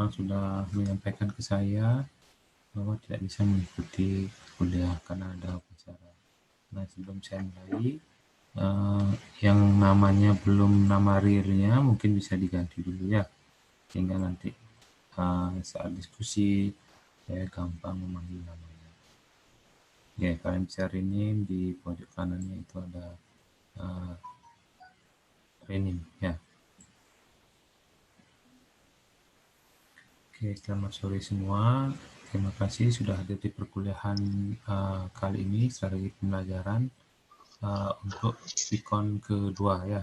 orang sudah menyampaikan ke saya bahwa tidak bisa mengikuti kuliah karena ada upacara. Nah, sebelum saya mulai, yang namanya belum nama realnya mungkin bisa diganti dulu ya, sehingga nanti saat diskusi saya gampang memanggil namanya. Ya, kalian bisa rename di pojok kanannya itu ada rename ya. Oke, selamat sore semua. Terima kasih sudah hadir di perkuliahan kali ini, strategi pembelajaran untuk Vicon kedua ya.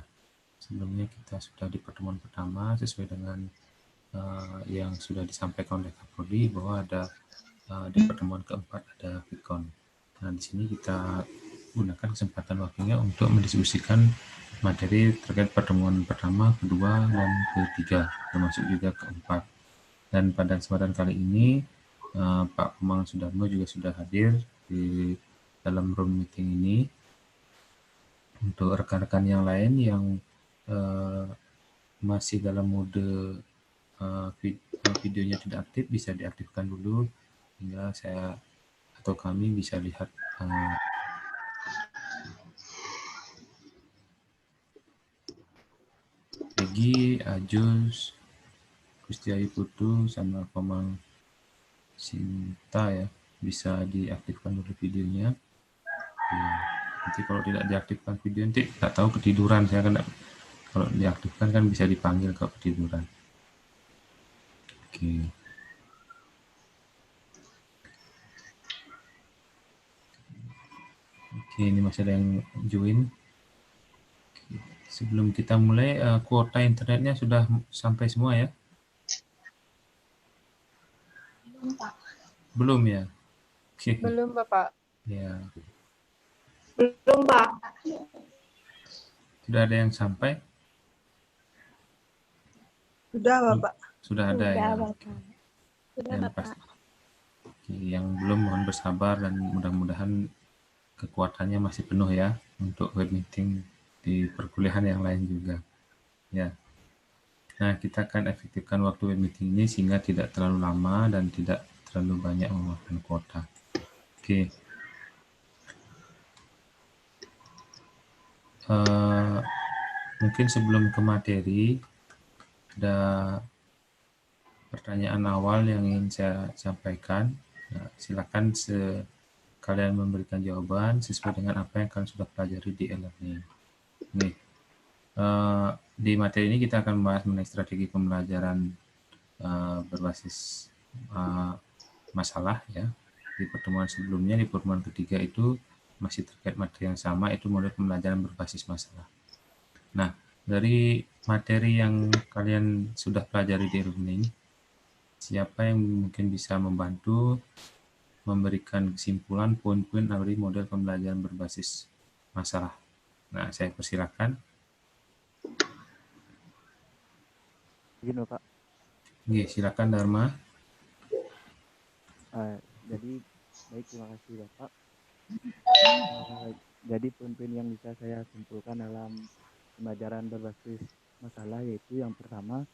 Sebelumnya kita sudah di pertemuan pertama sesuai dengan yang sudah disampaikan oleh Kapolri bahwa ada di pertemuan keempat ada Vicon. Nah, di sini kita gunakan kesempatan waktunya untuk mendiskusikan materi terkait pertemuan pertama, kedua, dan ketiga, termasuk juga keempat. Dan pada kesempatan kali ini Pak Komang Sudarmo juga sudah hadir di dalam room meeting ini. Untuk rekan-rekan yang lain yang masih dalam mode videonya tidak aktif, bisa diaktifkan dulu hingga saya atau kami bisa lihat Peggy, Ajus, Kustiayu Putu, sama Komang Sinta ya, bisa diaktifkan dulu videonya. Ya, nanti kalau tidak diaktifkan video nanti tak tahu ketiduran saya kan, kalau diaktifkan kan bisa dipanggil kalau ketiduran. Oke. Oke, ini masih ada yang join. Sebelum kita mulai, kuota internetnya sudah sampai semua ya? Belum, Pak. Belum ya? Oke. Belum, Bapak. Ya. Belum, Pak. Sudah ada yang sampai? Sudah, Bapak. Sudah ada ya? Bapak. Sudah, Yang Bapak. Oke, yang belum mohon bersabar dan mudah-mudahan kekuatannya masih penuh ya untuk web meeting di perkuliahan yang lain juga. Ya. Nah, kita akan efektifkan waktu web meeting ini sehingga tidak terlalu lama dan tidak terlalu banyak memakan kuota. Oke. Mungkin sebelum ke materi, ada pertanyaan awal yang ingin saya sampaikan. Nah, silakan kalian memberikan jawaban sesuai dengan apa yang kalian sudah pelajari di e-learning. Nih, di materi ini kita akan membahas mengenai strategi pembelajaran berbasis masalah ya. Di pertemuan sebelumnya, di pertemuan ketiga itu masih terkait materi yang sama, itu model pembelajaran berbasis masalah. Nah, dari materi yang kalian sudah pelajari di e-learning, siapa yang mungkin bisa membantu memberikan kesimpulan poin-poin dari model pembelajaran berbasis masalah? Nah, saya persilakan. Gini Pak. Oke, silakan Dharma. Jadi baik, terima kasih Bapak. Jadi poin-poin yang bisa saya simpulkan dalam pembelajaran berbasis masalah yaitu yang pertama,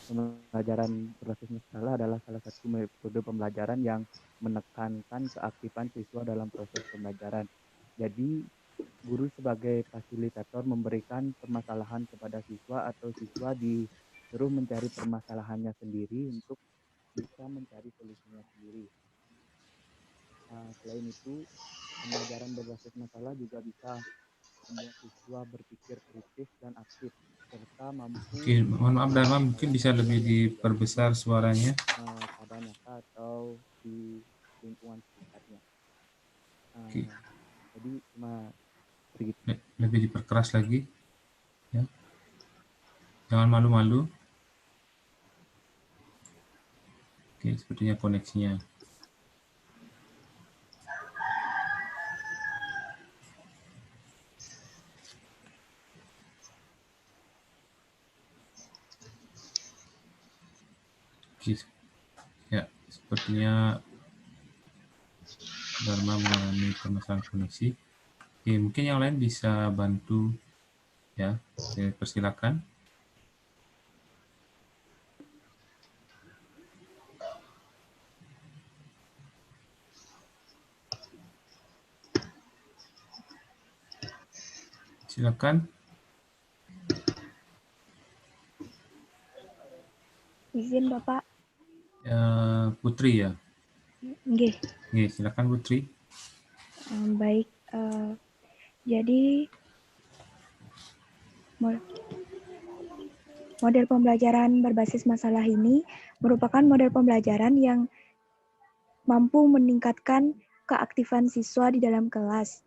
pembelajaran berbasis masalah adalah salah satu metode pembelajaran yang menekankan keaktifan siswa dalam proses pembelajaran. Jadi guru sebagai fasilitator memberikan permasalahan kepada siswa atau siswa disuruh mencari permasalahannya sendiri untuk bisa mencari solusinya sendiri. Selain itu, pembelajaran berbasis masalah juga bisa membuat siswa berpikir kritis dan aktif serta mampu. Oke, mohon maaf Dharma, mungkin bisa lebih diperbesar suaranya. Pada nyata atau di lingkungan sekitarnya. Oke. Jadi cuma begitu. Lebih diperkeras lagi, ya. Jangan malu-malu. Oke, sepertinya koneksinya. Oke. Ya, sepertinya Dharma mengalami permasalahan koneksi. Oke, mungkin yang lain bisa bantu, ya. Saya persilakan. silakan. Izin Bapak. Putri ya. Nggih. Nggih, silakan Putri. Baik. Jadi model pembelajaran berbasis masalah ini merupakan model pembelajaran yang mampu meningkatkan keaktifan siswa di dalam kelas.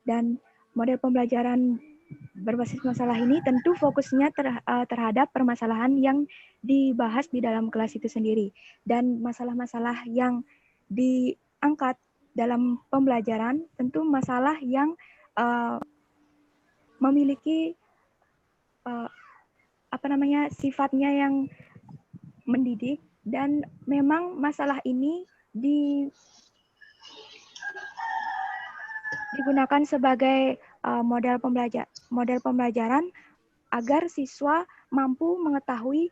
Dan model pembelajaran berbasis masalah ini tentu fokusnya terhadap permasalahan yang dibahas di dalam kelas itu sendiri. Dan masalah-masalah yang diangkat dalam pembelajaran tentu masalah yang memiliki sifatnya yang mendidik, dan memang masalah ini digunakan sebagai model pembelajaran agar siswa mampu mengetahui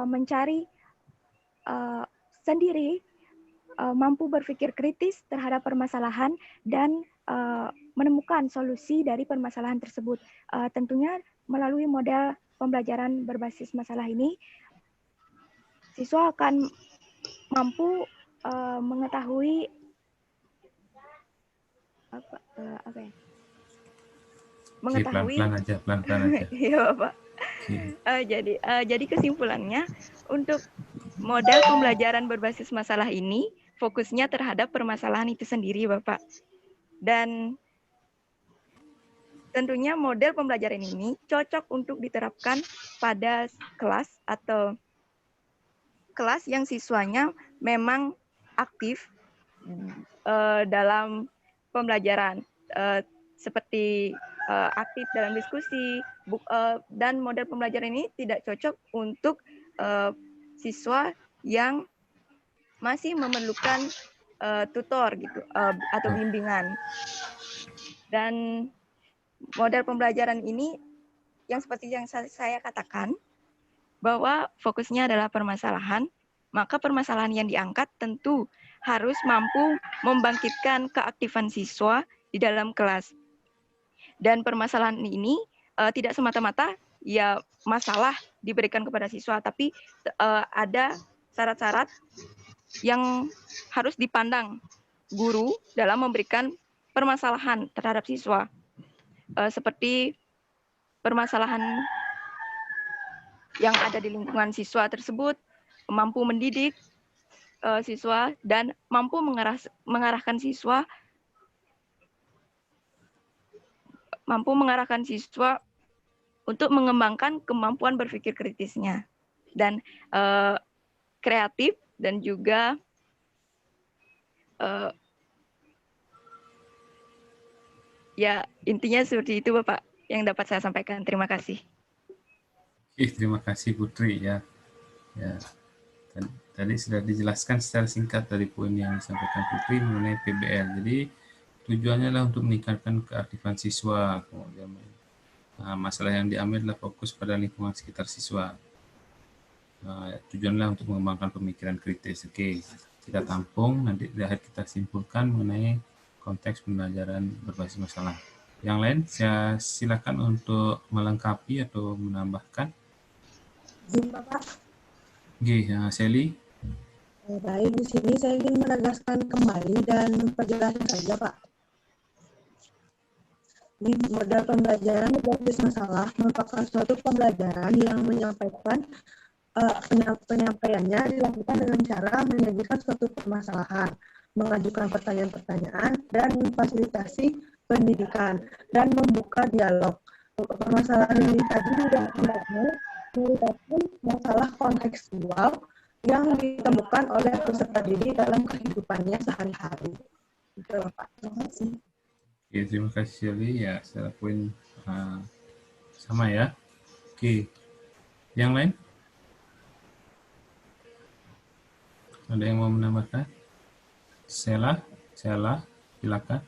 mencari sendiri, mampu berpikir kritis terhadap permasalahan dan menemukan solusi dari permasalahan tersebut. Tentunya melalui model pembelajaran berbasis masalah ini, siswa akan mampu mengetahui pelan-pelan aja. Iya Bapak. Jadi kesimpulannya, untuk model pembelajaran berbasis masalah ini fokusnya terhadap permasalahan itu sendiri Bapak. Dan tentunya model pembelajaran ini cocok untuk diterapkan pada kelas atau kelas yang siswanya memang aktif dalam pembelajaran, seperti aktif dalam diskusi, dan model pembelajaran ini tidak cocok untuk siswa yang masih memerlukan tutor gitu atau bimbingan. Dan model pembelajaran ini yang seperti yang saya katakan, bahwa fokusnya adalah permasalahan, maka permasalahan yang diangkat tentu harus mampu membangkitkan keaktifan siswa di dalam kelas. Dan permasalahan ini tidak semata-mata ya masalah diberikan kepada siswa, tapi ada syarat-syarat yang harus dipandang guru dalam memberikan permasalahan terhadap siswa. Seperti permasalahan yang ada di lingkungan siswa tersebut, mampu mendidik siswa dan mampu mengarahkan siswa untuk mengembangkan kemampuan berpikir kritisnya dan kreatif, dan juga ya intinya seperti itu Bapak yang dapat saya sampaikan. Terima kasih. Terima kasih Putri ya. Tadi sudah dijelaskan secara singkat dari poin yang disampaikan Putri mengenai PBL. Jadi tujuannya adalah untuk meningkatkan keaktifan siswa. Kemudian masalah yang diambil adalah fokus pada lingkungan sekitar siswa. Tujuannya untuk mengembangkan pemikiran kritis. Oke, kita tampung, nanti di akhir kita simpulkan mengenai konteks pembelajaran berbasis masalah. Yang lain, saya silakan untuk melengkapi atau menambahkan. Bapak. Sally. Baik, di sini saya ingin menegaskan kembali dan memperjelaskan saja, Pak. Ini model pembelajaran berbasis masalah merupakan suatu pembelajaran yang menyampaikan penyampaiannya dilakukan dengan cara menyajikan suatu permasalahan, mengajukan pertanyaan-pertanyaan, dan memfasilitasi pendidikan dan membuka dialog. Permasalahan ini tadi tidak merupakan masalah kontekstual yang ditemukan oleh peserta didik dalam kehidupannya sehari-hari. Itu Pak. Terima kasih. Oke, terima kasih Shelly. Ya, secara poin sama ya. Oke, yang lain? Ada yang mau menambahkan? Sela, silakan.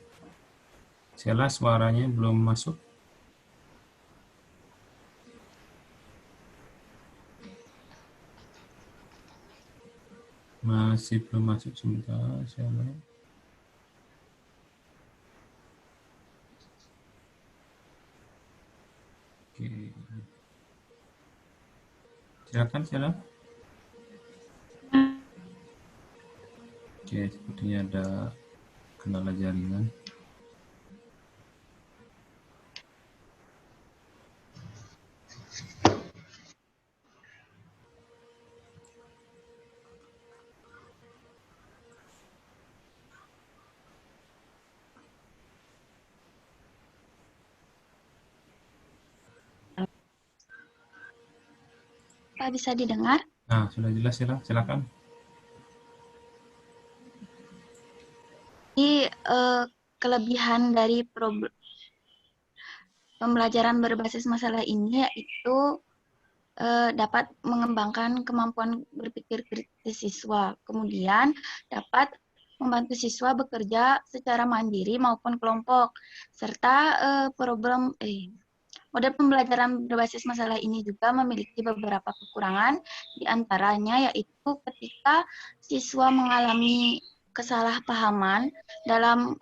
Sela, suaranya belum masuk. Masih belum masuk sebentar, Sela. Oke. Silakan. Oke, sepertinya ada kendala jaringan. Pak, bisa didengar? Nah, sudah jelas ya, silakan. Jadi kelebihan dari pembelajaran berbasis masalah ini yaitu dapat mengembangkan kemampuan berpikir kritis siswa, kemudian dapat membantu siswa bekerja secara mandiri maupun kelompok, serta model pembelajaran berbasis masalah ini juga memiliki beberapa kekurangan, diantaranya yaitu ketika siswa mengalami kesalahpahaman dalam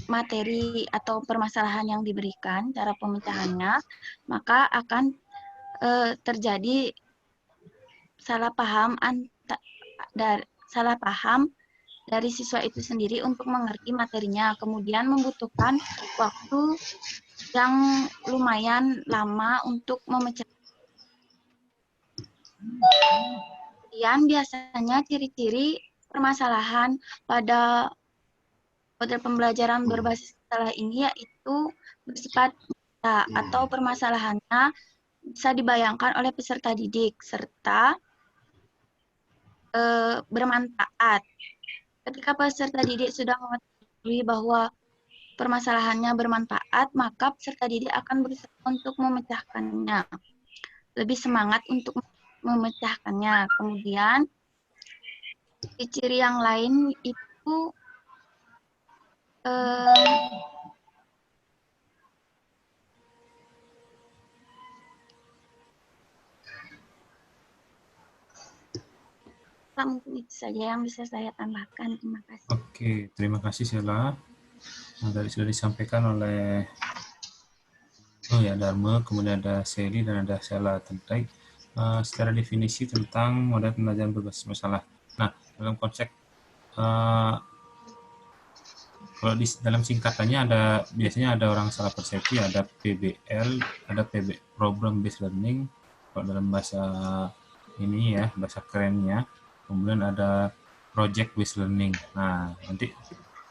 materi atau permasalahan yang diberikan, cara pemecahannya, maka akan terjadi salah paham dari siswa itu sendiri untuk mengerti materinya, kemudian membutuhkan waktu yang lumayan lama untuk memecah. Kemudian biasanya ciri-ciri permasalahan pada model pembelajaran berbasis masalah ini yaitu bersifat nyata atau permasalahannya bisa dibayangkan oleh peserta didik serta bermanfaat. Ketika peserta didik sudah mengetahui bahwa permasalahannya bermanfaat, maka peserta didik akan berusaha untuk memecahkannya. Lebih semangat untuk memecahkannya. Kemudian, ciri yang lain itu mungkin itu saja yang bisa saya tambahkan. Terima kasih. Oke, terima kasih Sheila. Sudah disampaikan oleh Dharma, kemudian ada Sally dan ada Sheila terkait secara definisi tentang model pembelajaran berbasis masalah. Nah, dalam konsep kalau dalam singkatannya biasanya ada orang salah persepsi, ada PBL, ada Problem Based Learning. Kalau dalam bahasa ini ya, bahasa kerennya. Kemudian ada Project Based Learning. Nah, nanti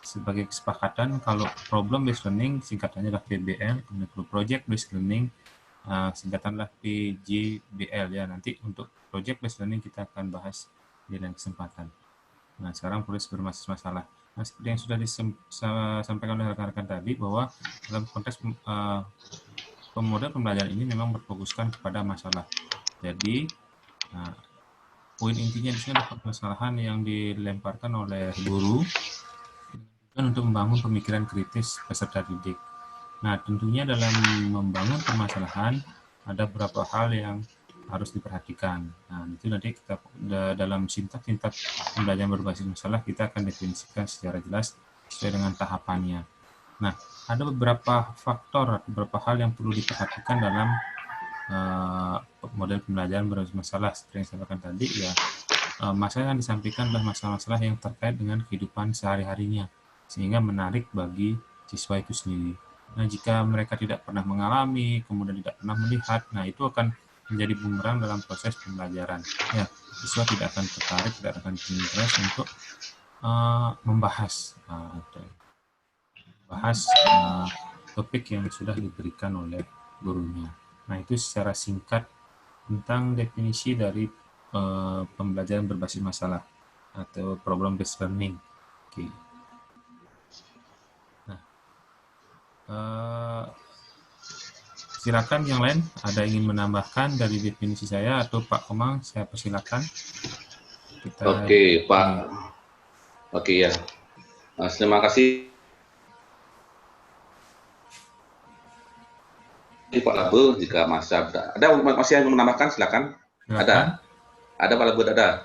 sebagai kesepakatan kalau Problem Based Learning singkatannya adalah PBL, kemudian kalau Project Based Learning singkatannya PJBL ya. Nanti untuk Project Based Learning kita akan bahas di lain kesempatan. Nah, sekarang proses berbasis masalah. Nah, seperti yang sudah disampaikan oleh rekan-rekan tadi bahwa dalam konteks model pembelajaran ini memang berfokuskan kepada masalah. Jadi, poin intinya di sini adalah permasalahan yang dilemparkan oleh guru dan untuk membangun pemikiran kritis peserta didik. Nah, tentunya dalam membangun permasalahan ada beberapa hal yang harus diperhatikan. Nah, itu nanti kita dalam sintak pembelajaran berbasis masalah kita akan definisikan secara jelas sesuai dengan tahapannya. Nah, ada beberapa faktor, beberapa hal yang perlu diperhatikan dalam model pembelajaran berbasis masalah. Seperti yang saya sampaikan tadi ya, masalah yang disampaikan adalah masalah-masalah yang terkait dengan kehidupan sehari-harinya sehingga menarik bagi siswa itu sendiri. Nah, jika mereka tidak pernah mengalami, kemudian tidak pernah melihat, nah itu akan menjadi bumerang dalam proses pembelajaran. Ya, siswa tidak akan tertarik, tidak akan interest untuk membahas topik yang sudah diberikan oleh gurunya. Nah, itu secara singkat tentang definisi dari pembelajaran berbasis masalah atau problem based learning. Oke. Nah, silakan yang lain ada ingin menambahkan dari definisi saya atau Pak Komang, saya persilakan. Oke, Pak. Oke ya. Terima kasih Pak Labu. Jika masih yang menambahkan silakan. Ada Pak Labu, ada.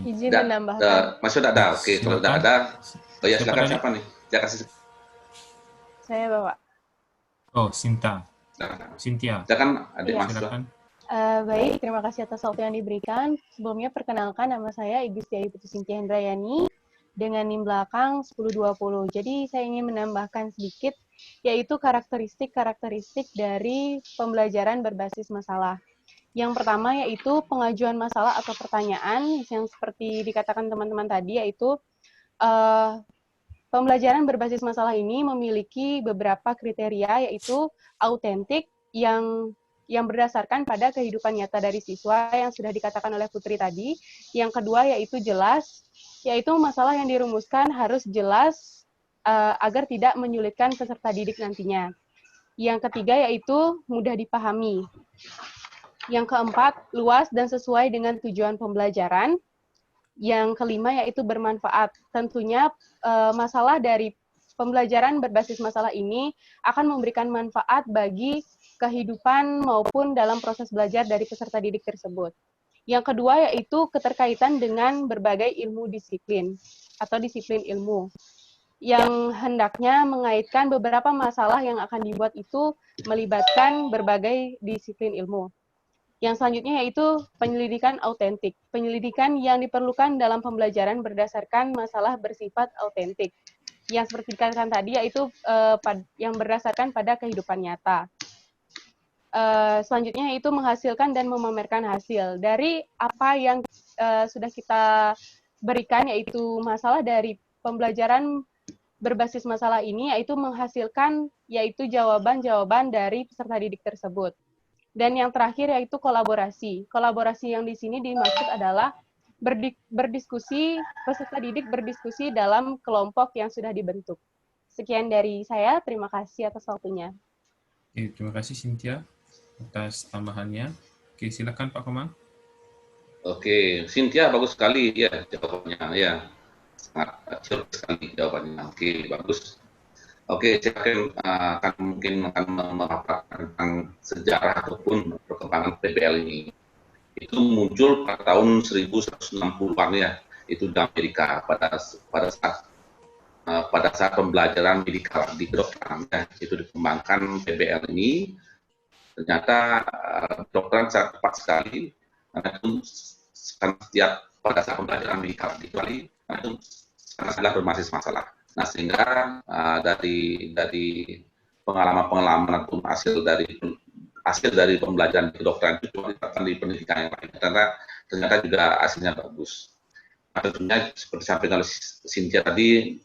Izin menambahkan. Masih ada. Oke, kalau tidak ada, oh ya silakan. Siapa nih? Saya kasih. Saya Bapak. Oh, Sinta. Cynthia. Silakan adik Iya. mahasiswa. Silakan. Baik, terima kasih atas waktu yang diberikan. Sebelumnya perkenalkan, nama saya Igustiayu Putu Cynthia Hendrayani dengan NIM belakang 1020. Jadi saya ingin menambahkan sedikit, yaitu karakteristik dari pembelajaran berbasis masalah. Yang pertama yaitu pengajuan masalah atau pertanyaan, yang seperti dikatakan teman-teman tadi, yaitu pembelajaran berbasis masalah ini memiliki beberapa kriteria, yaitu autentik, yang berdasarkan pada kehidupan nyata dari siswa yang sudah dikatakan oleh Putri tadi. Yang kedua yaitu jelas, yaitu masalah yang dirumuskan harus jelas agar tidak menyulitkan peserta didik nantinya. Yang ketiga yaitu mudah dipahami. Yang keempat, luas dan sesuai dengan tujuan pembelajaran. Yang kelima yaitu bermanfaat. Tentunya masalah dari pembelajaran berbasis masalah ini akan memberikan manfaat bagi kehidupan maupun dalam proses belajar dari peserta didik tersebut. Yang kedua yaitu keterkaitan dengan berbagai ilmu disiplin atau disiplin ilmu yang hendaknya mengaitkan beberapa masalah yang akan dibuat itu melibatkan berbagai disiplin ilmu. Yang selanjutnya yaitu penyelidikan autentik. Penyelidikan yang diperlukan dalam pembelajaran berdasarkan masalah bersifat autentik. Yang seperti dikatakan tadi yaitu yang berdasarkan pada kehidupan nyata. Selanjutnya yaitu menghasilkan dan memamerkan hasil. Dari apa yang sudah kita berikan, yaitu masalah dari pembelajaran berbasis masalah ini, yaitu menghasilkan yaitu jawaban-jawaban dari peserta didik tersebut. Dan yang terakhir yaitu kolaborasi. Kolaborasi yang di sini dimaksud adalah berdiskusi, peserta didik berdiskusi dalam kelompok yang sudah dibentuk. Sekian dari saya, terima kasih atas waktunya. Oke, terima kasih Cynthia atas tambahannya. Oke, silakan Pak Komang. Oke, Cynthia bagus sekali ya jawabannya ya. Sangat cerdas sekali jawabannya. Oke, bagus. Oke, saya akan memaparkan tentang sejarah ataupun perkembangan PBL ini. Itu muncul pada tahun 1160-an ya, itu di Amerika pada saat pembelajaran medikal di kedokteran ya, itu dikembangkan PBL ini. Ternyata kedokteran sangat tepat sekali karena itu setiap pada saat pembelajaran medikal kecuali itu sangatlah berbasis masalah. Nah, sehingga dari pengalaman atau hasil dari pembelajaran kedokteran itu cuma diterapkan di pendidikan yang lain karena ternyata juga hasilnya bagus. Nah, tentunya seperti sampaikan oleh Cynthia tadi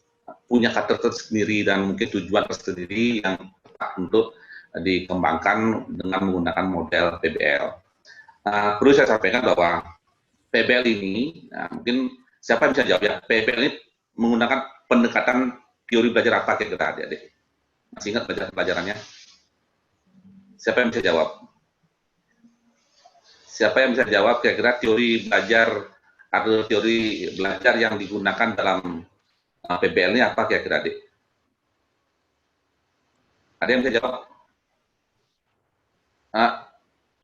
punya karakter tersendiri dan mungkin tujuan tersendiri yang tepat untuk dikembangkan dengan menggunakan model PBL. Perlu saya sampaikan bahwa PBL ini, mungkin siapa yang bisa jawab ya, PBL ini menggunakan pendekatan teori belajar apa kira-kira adik-adik? Masih ingat pelajarannya? Siapa yang bisa jawab? Siapa yang bisa jawab kira-kira teori belajar atau teori belajar yang digunakan dalam PBL ini apa kira-kira adik? Ada yang bisa jawab?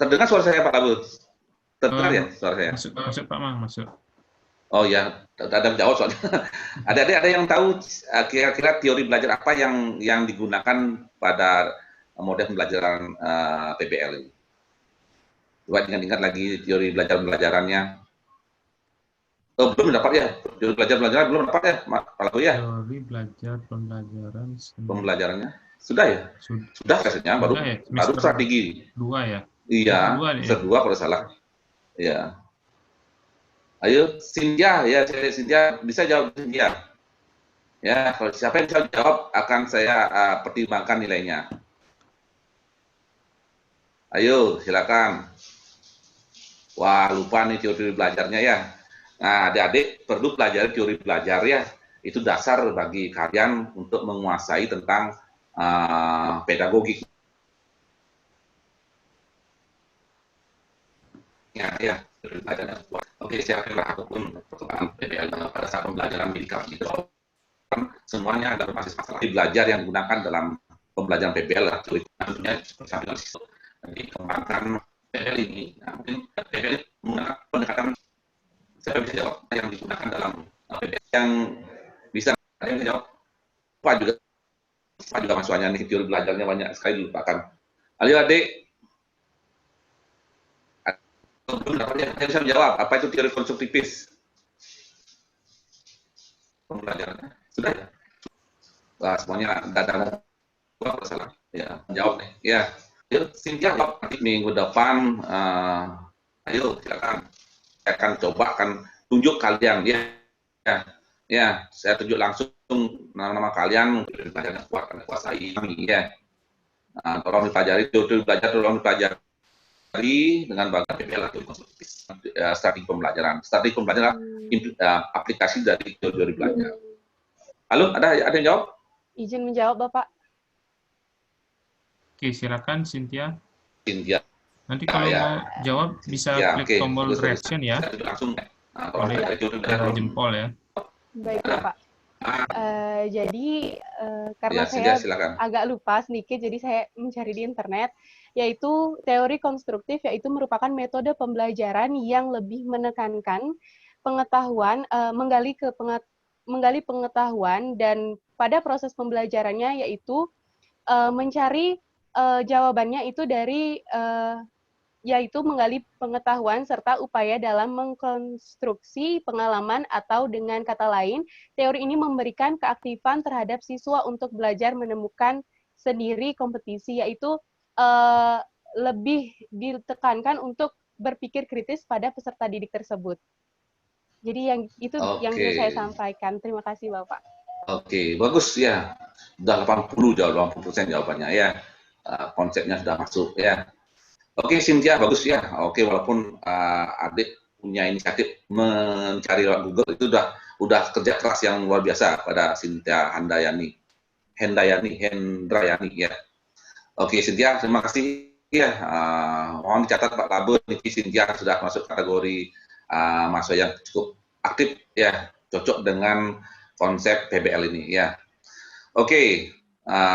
Terdengar suara saya Pak Kabul? Terdengar ya suara saya? Masuk Pak Mang, masuk. Oh ya, ada jawab soalnya. Ada yang tahu kira-kira teori belajar apa yang digunakan pada model pembelajaran PBL ini? Coba ingat-ingat lagi teori belajarannya. Oh, belum dapat ya? Teori belajaran belum dapat ya, Pak Labu ya? Teori belajar pembelajarannya sudah ya? Sudah rasanya, baru strategi. 2 ya? Iya, semester 2 kalau salah. Iya. Ayo, Cynthia, ya Cynthia bisa jawab Cynthia. Ya, kalau siapa yang bisa jawab akan saya pertimbangkan nilainya. Ayo, silakan. Wah, lupa nih teori belajarnya ya. Nah, adik-adik perlu pelajari teori belajar ya. Itu dasar bagi kalian untuk menguasai tentang pedagogik. Ya. Oke, saya akan ataupun perkembangan PBL pada saat pembelajaran medikal itu semuanya adalah berbasis masalah. Belajar yang digunakan dalam pembelajaran PBL tentunya seperti dikembangkan PBL ini. Nah, mungkin PBL menggunakan pendekatan, saya bisa jawab yang digunakan dalam PBL yang bisa ada yang jawab. Pak juga mahasiswanya nih teori belajarnya banyak sekali dilupakan. Ayo adik. Yang bisa menjawab, apa itu teori konstruktivis? Pembelajarannya. Sudah ya? Wah, semuanya tidak ada masalah. Ya, menjawab nih. Ya. Yuk, Cynthia, nanti minggu depan, ayo silakan. Saya akan coba tunjuk kalian. Ya, saya tunjuk langsung nama-nama kalian, belajar yang kuat, kuasai kami. Ya. Tolong dipelajari, tolong dipelajari dengan bagian PBL atau konstruktivis. Strategi pembelajaran. Strategi pembelajaran aplikasi dari teori belajar. Halo, ada yang jawab? Izin menjawab, Bapak. Oke, silakan Cynthia. Cynthia. Nanti kalau mau jawab bisa klik tombol reaction ya. Langsung. Oleh jempol ya. Baik, Bapak. Jadi karena ya, saya agak lupa sedikit, jadi saya mencari di internet, yaitu teori konstruktif, yaitu merupakan metode pembelajaran yang lebih menekankan pengetahuan, menggali pengetahuan, dan pada proses pembelajarannya yaitu mencari jawabannya itu dari yaitu menggali pengetahuan serta upaya dalam mengkonstruksi pengalaman, atau dengan kata lain, teori ini memberikan keaktifan terhadap siswa untuk belajar menemukan sendiri kompetisi, yaitu lebih ditekankan untuk berpikir kritis pada peserta didik tersebut. Jadi yang itu yang bisa saya sampaikan. Terima kasih, Bapak. Oke, bagus ya. Sudah 80% jawabannya ya. Konsepnya sudah masuk ya. Oke, Cynthia, bagus ya. Oke, walaupun adik punya inisiatif mencari lewat Google, itu udah kerja keras yang luar biasa pada Cynthia Hendrayani ya. Oke, Cynthia, terima kasih ya. Mohon dicatat Pak Labun, ini Cynthia sudah masuk kategori mahasiswa yang cukup aktif ya, cocok dengan konsep PBL ini ya. Oke.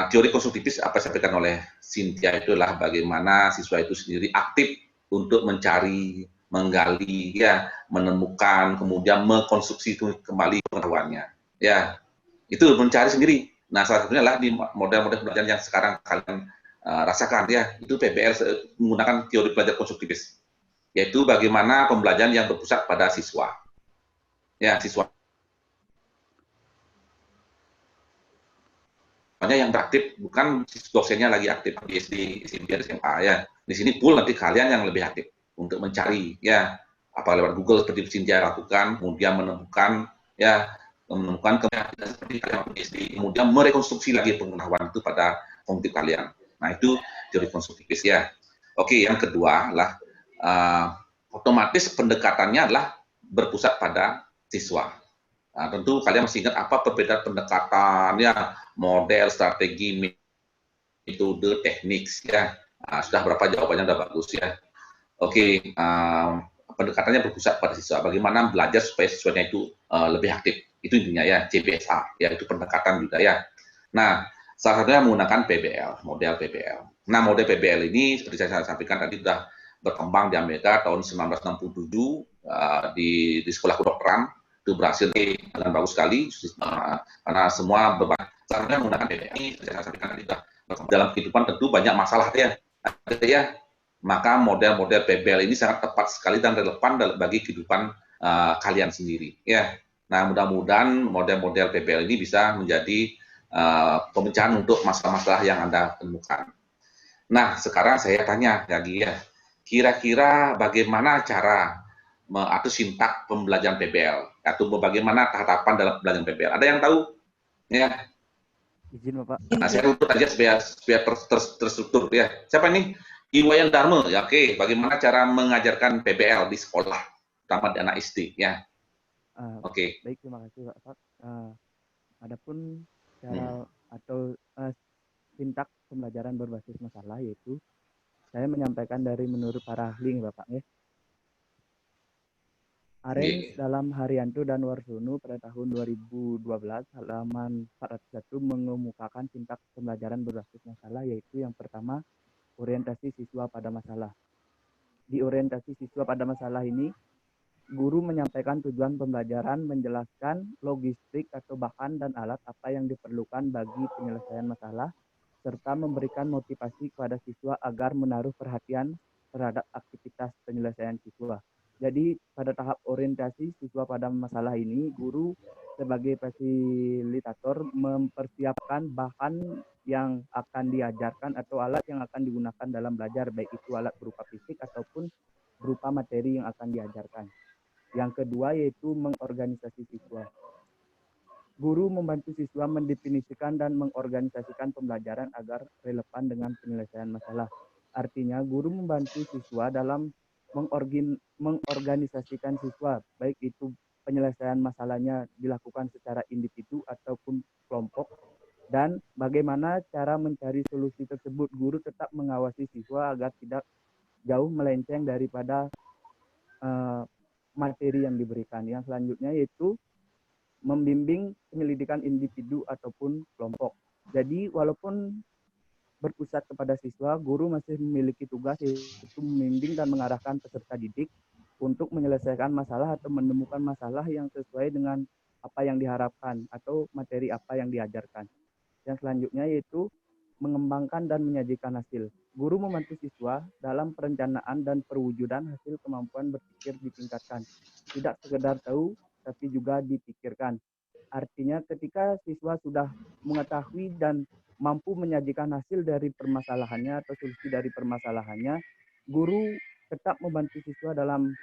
Teori konstruktivis apa yang disampaikan oleh Cynthia itulah bagaimana siswa itu sendiri aktif untuk mencari, menggali, ya, menemukan, kemudian mengkonstruksi kembali pengetahuannya. Ya, itu mencari sendiri. Nah, salah satunya adalah di model-model pembelajaran yang sekarang kalian rasakan, ya, itu PBL menggunakan teori belajar konstruktivis, yaitu bagaimana pembelajaran yang berpusat pada siswa. Ya, siswa yang aktif, bukan dosennya lagi aktif di SD, SMP, SMA ya. Di sini full nanti kalian yang lebih aktif untuk mencari ya, apa lewat Google seperti Cynthia lakukan, kemudian menemukan seperti kalian di SD, kemudian merekonstruksi lagi pengetahuan itu pada kognitif kalian. Nah, itu teori konstruktivis ya. Oke, yang kedua adalah otomatis pendekatannya adalah berpusat pada siswa. Nah, tentu kalian masih ingat apa perbedaan pendekatannya, model, strategi, metode, teknik ya. Nah, sudah berapa jawabannya sudah bagus ya. Oke, pendekatannya berpusat pada siswa. Bagaimana belajar supaya siswanya itu lebih aktif. Itu intinya ya, CBSA, ya itu pendekatan juga ya. Nah, salah satunya menggunakan PBL, model PBL. Nah, model PBL ini seperti saya sampaikan tadi sudah berkembang di Amerika tahun 1967 di sekolah kedokteran. Itu berhasil dengan bagus sekali karena semua caranya menggunakan PBL ini saya sampaikan tadi dalam kehidupan tentu banyak masalah ya, maka model-model PBL ini sangat tepat sekali dan relevan bagi kehidupan kalian sendiri ya. Nah, mudah-mudahan model-model PBL ini bisa menjadi pemecahan untuk masalah-masalah yang Anda temukan. Nah, sekarang saya tanya lagi ya, kira-kira bagaimana cara atau sintak pembelajaran PBL, atau bagaimana tahapan dalam pembelajaran PBL? Ada yang tahu? Ya. Izin Bapak. Nah, saya urut aja supaya terstruktur ya. Siapa ini? Iwayan Dharma. Ya, oke. Bagaimana cara mengajarkan PBL di sekolah, terutama di anak SD ya? Oke. Baik, terima kasih Pak. Adapun cara atau sintak pembelajaran berbasis masalah, yaitu saya menyampaikan dari menurut para ahli Bapak ya. Arens dalam Haryanto dan Warsono pada tahun 2012 halaman 401 mengemukakan sintak pembelajaran berbasis masalah, yaitu yang pertama orientasi siswa pada masalah. Di orientasi siswa pada masalah ini, guru menyampaikan tujuan pembelajaran, menjelaskan logistik atau bahan dan alat apa yang diperlukan bagi penyelesaian masalah, serta memberikan motivasi kepada siswa agar menaruh perhatian terhadap aktivitas penyelesaian siswa. Jadi pada tahap orientasi siswa pada masalah ini, guru sebagai fasilitator mempersiapkan bahan yang akan diajarkan atau alat yang akan digunakan dalam belajar, baik itu alat berupa fisik ataupun berupa materi yang akan diajarkan. Yang kedua yaitu mengorganisasi siswa. Guru membantu siswa mendefinisikan dan mengorganisasikan pembelajaran agar relevan dengan penyelesaian masalah. Artinya, guru membantu siswa dalam mengorganisasikan siswa, baik itu penyelesaian masalahnya dilakukan secara individu ataupun kelompok, dan bagaimana cara mencari solusi tersebut. Guru tetap mengawasi siswa agar tidak jauh melenceng daripada materi yang diberikan. Yang selanjutnya yaitu membimbing penyelidikan individu ataupun kelompok. Jadi walaupun berpusat kepada siswa, guru masih memiliki tugas yaitu membimbing dan mengarahkan peserta didik untuk menyelesaikan masalah atau menemukan masalah yang sesuai dengan apa yang diharapkan atau materi apa yang diajarkan. Yang selanjutnya yaitu mengembangkan dan menyajikan hasil. Guru membantu siswa dalam perencanaan dan perwujudan hasil kemampuan berpikir ditingkatkan. Tidak sekedar tahu, tapi juga dipikirkan. Artinya ketika siswa sudah mengetahui dan mampu menyajikan hasil dari permasalahannya atau solusi dari permasalahannya, guru tetap membantu siswa dalam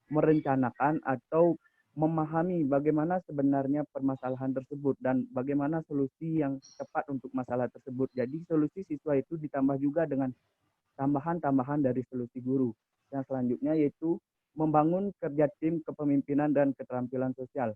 merencanakan atau memahami bagaimana sebenarnya permasalahan tersebut dan bagaimana solusi yang tepat untuk masalah tersebut. Jadi solusi siswa itu ditambah juga dengan tambahan-tambahan dari solusi guru. Yang selanjutnya yaitu membangun kerja tim kepemimpinan dan keterampilan sosial.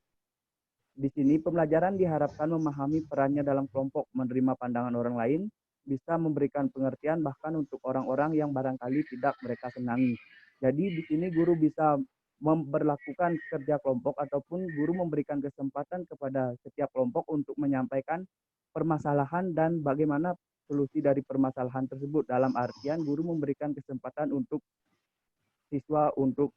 Di sini pembelajaran diharapkan memahami perannya dalam kelompok, menerima pandangan orang lain, bisa memberikan pengertian bahkan untuk orang-orang yang barangkali tidak mereka senangi. Jadi di sini guru bisa memberlakukan kerja kelompok ataupun guru memberikan kesempatan kepada setiap kelompok untuk menyampaikan permasalahan dan bagaimana solusi dari permasalahan tersebut. Dalam artian guru memberikan kesempatan untuk siswa untuk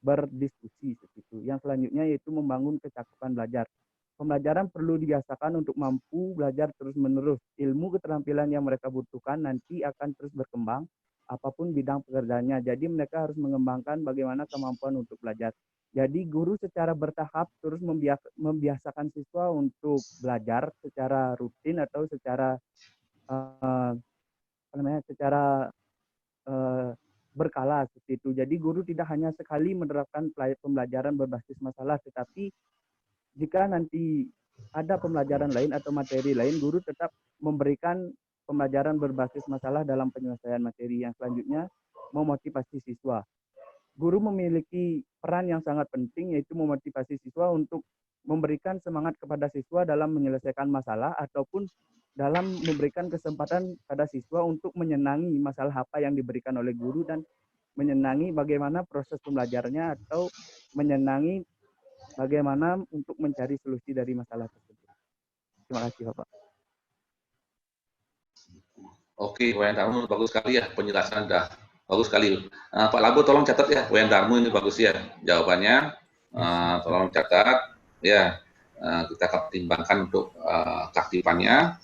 berdiskusi seperti itu. Yang selanjutnya yaitu membangun kecakapan belajar. Pembelajaran perlu dibiasakan untuk mampu belajar terus-menerus. Ilmu keterampilan yang mereka butuhkan nanti akan terus berkembang apapun bidang pekerjaannya. Jadi mereka harus mengembangkan bagaimana kemampuan untuk belajar. Jadi guru secara bertahap terus membiasakan siswa untuk belajar secara rutin atau secara berkala seperti itu. Jadi guru tidak hanya sekali menerapkan pembelajaran berbasis masalah, tetapi jika nanti ada pembelajaran lain atau materi lain, guru tetap memberikan pembelajaran berbasis masalah dalam penyelesaian materi. Yang selanjutnya, memotivasi siswa. Guru memiliki peran yang sangat penting, yaitu memotivasi siswa untuk memberikan semangat kepada siswa dalam menyelesaikan masalah ataupun dalam memberikan kesempatan pada siswa untuk menyenangi masalah apa yang diberikan oleh guru dan menyenangi bagaimana proses pembelajarannya atau menyenangi bagaimana untuk mencari solusi dari masalah tersebut. Terima kasih Bapak. Oke, Wayan Darmo bagus sekali ya penjelasan dah. Bagus sekali. Pak Labo tolong catat ya, Wayan Darmo ini bagus ya jawabannya. Tolong catat ya. Kita akan pertimbangkan untuk keaktifannya.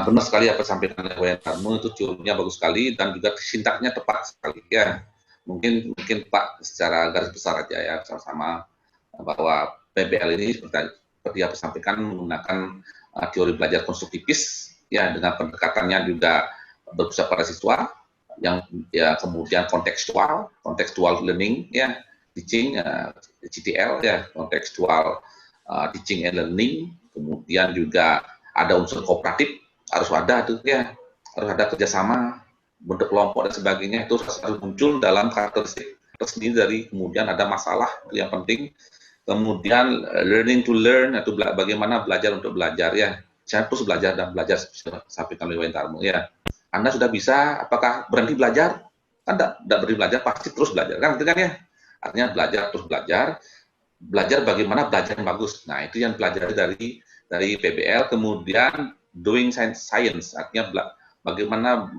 Benar sekali apa sampaikan oleh Wayan Darmo, itu teorinya bagus sekali dan juga sintaknya tepat sekali ya. Mungkin Pak secara garis besar aja ya sama-sama bahwa PBL ini seperti apa sampaikan menggunakan teori belajar konstruktivis ya, dengan pendekatannya juga berpusat pada siswa yang ya kemudian kontekstual learning ya, teaching CTL ya, kontekstual teaching and learning, kemudian juga ada unsur kooperatif, harus ada tuh ya, harus ada kerjasama, bentuk kelompok dan sebagainya, itu harus muncul dalam karakteristik tersendiri dari kemudian ada masalah, itu yang penting. Kemudian learning to learn, itu bagaimana belajar untuk belajar ya. Saya terus belajar dan belajar sampai oleh Wayan Darmo ya. Anda sudah bisa, apakah berhenti belajar? Kan tidak berhenti belajar, pasti terus belajar kan, gitu kan ya. Artinya belajar terus belajar bagaimana belajar yang bagus. Nah itu yang pelajari dari PBL. Kemudian doing science, artinya bagaimana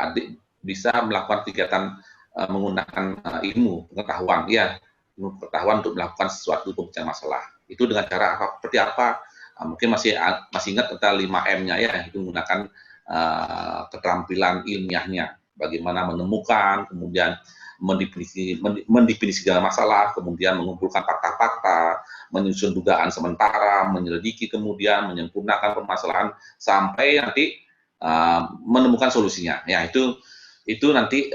adik bisa melakukan kegiatan menggunakan ilmu pengetahuan ya, pengetahuan untuk melakukan sesuatu pemecah masalah. Itu dengan cara seperti apa? Mungkin masih ingat tentang 5M-nya ya, itu menggunakan keterampilan ilmiahnya, bagaimana menemukan, kemudian mendefinisi segala masalah, kemudian mengumpulkan fakta-fakta, menyusun dugaan sementara, menyelidiki, kemudian menyempurnakan permasalahan sampai nanti menemukan solusinya. Ya, itu nanti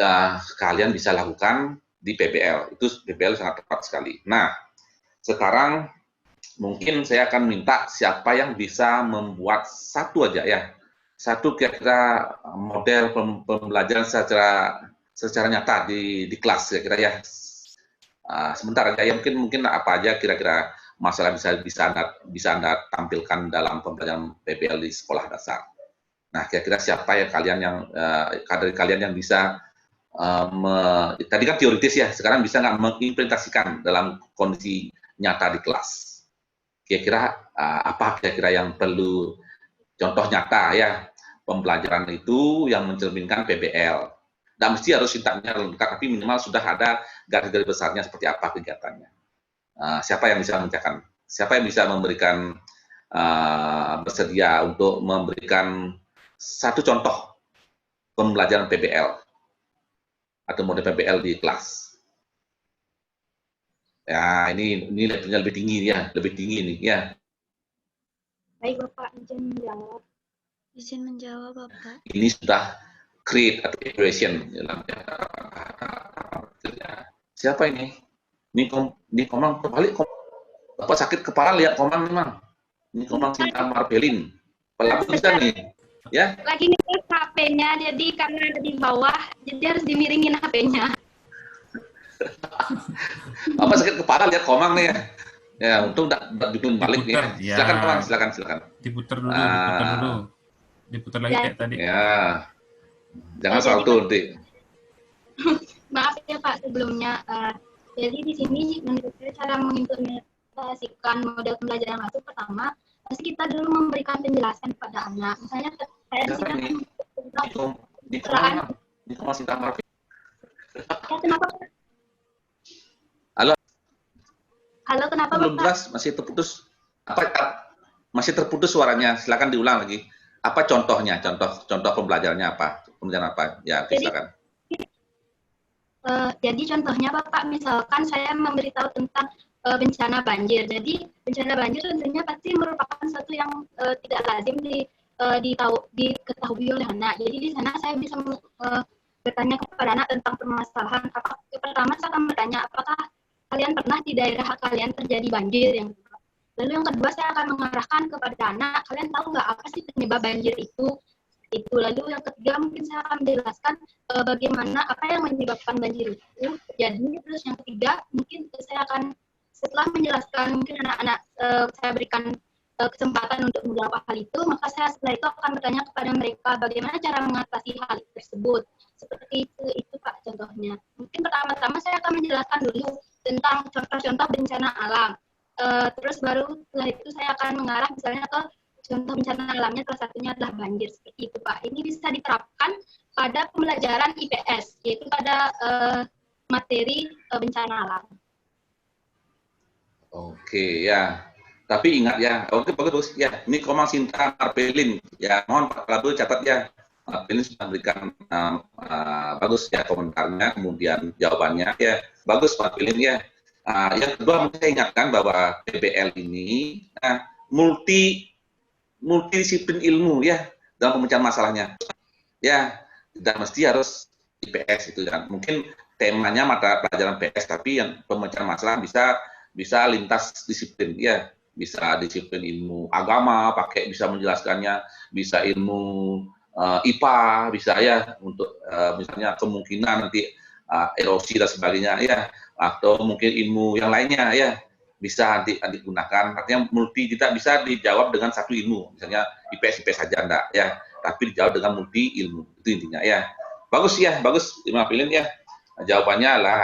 kalian bisa lakukan di PBL. Itu PBL sangat tepat sekali. Nah, sekarang mungkin saya akan minta siapa yang bisa membuat satu aja ya, satu kira-kira model pembelajaran secara nyata di kelas kira-kira ya. Sebentar aja ya, mungkin apa aja kira-kira masalah bisa anda tampilkan dalam pembelajaran PBL di sekolah dasar. Nah, kira-kira siapa ya dari kalian yang bisa tadi kan teoritis ya, sekarang bisa nggak mengimplementasikan dalam kondisi nyata di kelas? Kira-kira apa kira-kira yang perlu contoh nyata ya pembelajaran itu yang mencerminkan PBL? Nggak mesti harus sintagnya lengkap, tapi minimal sudah ada garis-garis besarnya seperti apa kegiatannya. Siapa yang bisa menceritakan? Siapa yang bisa memberikan bersedia untuk memberikan satu contoh pembelajaran PBL atau model PBL di kelas? Ya, ini levelnya lebih tinggi ya, lebih tinggi nih ya. Baik Bapak, izin menjawab. Izin menjawab Bapak. Ini sudah create atau equation dalam siapa ini? Ini Komang terbalik. Bapak sakit kepala lihat Komang memang. Ini Komang Sinta Marbelin. Pelaku bisa nih. Ya. Lagi nih HP-nya, jadi karena ada di bawah, jadi harus dimiringin HP-nya. Bapak sakit kepala lihat Komang nih ya. Ya, untung enggak diputar balik nih. Ya. Silakan Komang, silakan. Diputar dulu, diputar lagi kayak tadi. Ya. Jangan salto nanti. Maaf ya Pak sebelumnya. Jadi di sini menurut saya cara mengimplementasikan model pembelajaran masuk pertama, pasti kita dulu memberikan penjelasan kepada anak. Misalnya saya di sini di kelas ya, kenapa? Halo, kenapa belum Bapak? jelas, masih terputus. Masih terputus suaranya. Silakan diulang lagi. Apa contohnya? Contoh pembelajarannya apa? Pembelajaran apa? Ya, silakan. Jadi contohnya Bapak, misalkan saya memberitahu tentang bencana banjir. Jadi bencana banjir tentunya pasti merupakan sesuatu yang tidak lazim diketahui oleh anak. Jadi di sana saya bisa bertanya kepada anak tentang permasalahan. Pertama saya akan bertanya, apakah kalian pernah di daerah kalian terjadi banjir? Lalu yang kedua saya akan mengarahkan kepada anak, kalian tahu nggak apa sih penyebab banjir itu? Lalu yang ketiga mungkin saya akan menjelaskan bagaimana apa yang menyebabkan banjir itu. Jadi terus yang ketiga mungkin saya akan setelah menjelaskan, mungkin anak-anak saya berikan kesempatan untuk menjawab hal itu, maka saya setelah itu akan bertanya kepada mereka bagaimana cara mengatasi hal tersebut. Seperti itu Pak contohnya. Mungkin pertama-tama saya akan menjelaskan dulu tentang contoh-contoh bencana alam. Terus baru setelah itu saya akan mengarah misalnya ke contoh bencana alamnya, salah satunya adalah banjir, seperti itu Pak. Ini bisa diterapkan pada pembelajaran IPS, yaitu pada materi bencana alam. Oke ya, tapi ingat ya, oke bagus ya. Ini Komang Sinta Marbelin ya, mohon Pak Prabu catat ya. Marbelin sudah berikan bagus ya komentarnya, kemudian jawabannya ya, bagus Marbelin ya. Yang kedua saya ingatkan bahwa PBL ini multidisiplin ilmu ya dalam pemecahan masalahnya. Ya, tidak mesti harus IPS itu kan. Mungkin temanya mata pelajaran PS, tapi yang pemecahan masalah bisa lintas disiplin ya. Bisa disiplin ilmu agama, bisa menjelaskannya, bisa ilmu IPA, bisa ya untuk misalnya kemungkinan nanti erosi dan sebagainya ya, atau mungkin ilmu yang lainnya ya. Bisa digunakan, artinya kita bisa dijawab dengan satu ilmu, misalnya IPS saja enggak ya, tapi dijawab dengan multi ilmu, itu intinya ya. Bagus ya, bagus Marbelin ya. Jawabannya adalah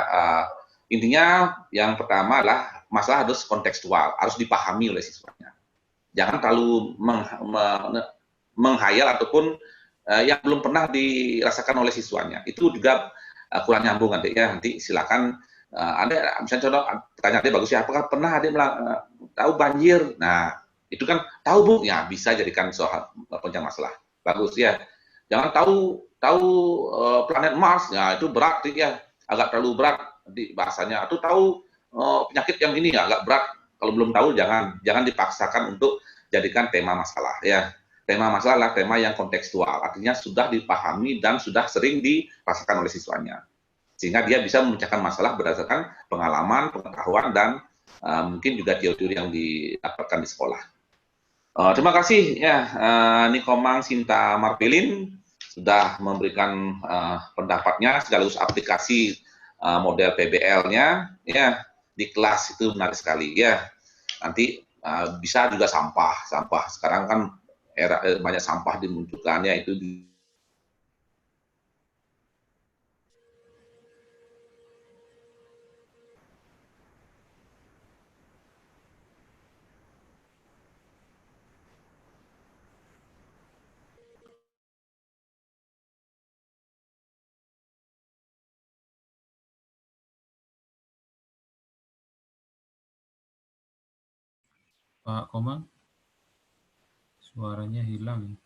intinya yang pertama adalah masalah harus kontekstual, harus dipahami oleh siswanya. Jangan terlalu menghayal ataupun yang belum pernah dirasakan oleh siswanya. Itu juga kurang nyambung nanti ya. Nanti silakan Anda misalnya contoh pertanyaan dia bagus ya, apakah pernah Adik tahu banjir? Nah, Itu kan tahu Bu, ya bisa jadikan soal pencarian masalah. Bagus ya. Jangan tahu planet Mars, ya itu berat ya, agak terlalu berat di bahasanya. Atau tahu penyakit yang ini ya, agak berat. Kalau belum tahu jangan dipaksakan untuk jadikan tema masalah ya. Tema masalah adalah tema yang kontekstual, artinya sudah dipahami dan sudah sering dirasakan oleh siswanya. Sehingga dia bisa memecahkan masalah berdasarkan pengalaman, pengetahuan, dan mungkin juga teori-teori yang didapatkan di sekolah. Terima kasih ya Nikomang Sinta Marpelin sudah memberikan pendapatnya sekaligus aplikasi model PBL-nya ya di kelas. Itu menarik sekali ya. Nanti bisa juga sampah sekarang kan era banyak sampah dimunculkannya itu di Pak Komang, suaranya hilang.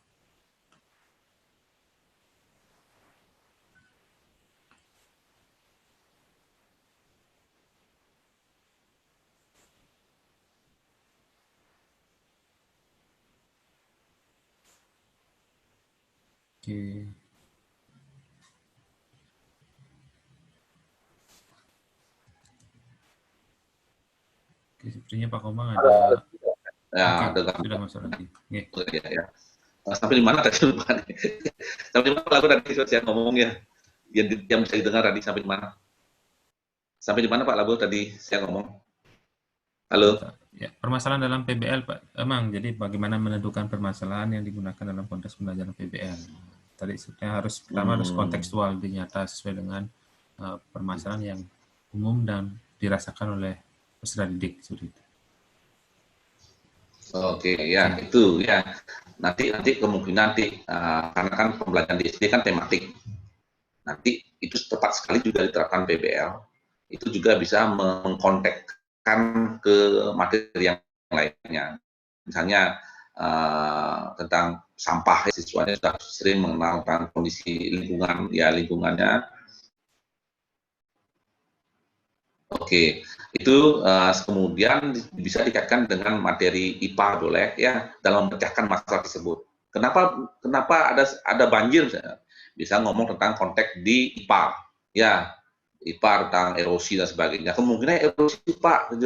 Oke. Oke, sepertinya Pak Komang ada. ya Oke, dengan sudah masuk lagi. Oke. ya. Sampai di mana tadi lupa nih. Sampai di mana lagu tadi saya ngomong ya. Yang bisa didengar tadi sampai di mana? Sampai di mana Pak Labu tadi saya ngomong? Halo. Ya, permasalahan dalam PBL Pak. Emang jadi bagaimana menentukan permasalahan yang digunakan dalam konteks pembelajaran PBL. Tadi sebenarnya pertama harus kontekstual, dinyata sesuai dengan permasalahan yang umum dan dirasakan oleh peserta didik seperti itu. Oke, ya itu ya. Nanti kemungkinan karena kan pembelajaran di SD kan tematik. Nanti itu tepat sekali juga diterapkan PBL. Itu juga bisa mengkontekkan ke materi yang lainnya. Misalnya tentang sampah, siswanya sudah sering mengenal tentang kondisi lingkungan, ya lingkungannya. Oke, itu kemudian bisa dikaitkan dengan materi IPA boleh ya dalam memecahkan masalah tersebut. Kenapa ada banjir misalnya? Bisa ngomong tentang konteks di IPA, ya IPA tentang erosi dan sebagainya. Kemungkinan erosi Pak,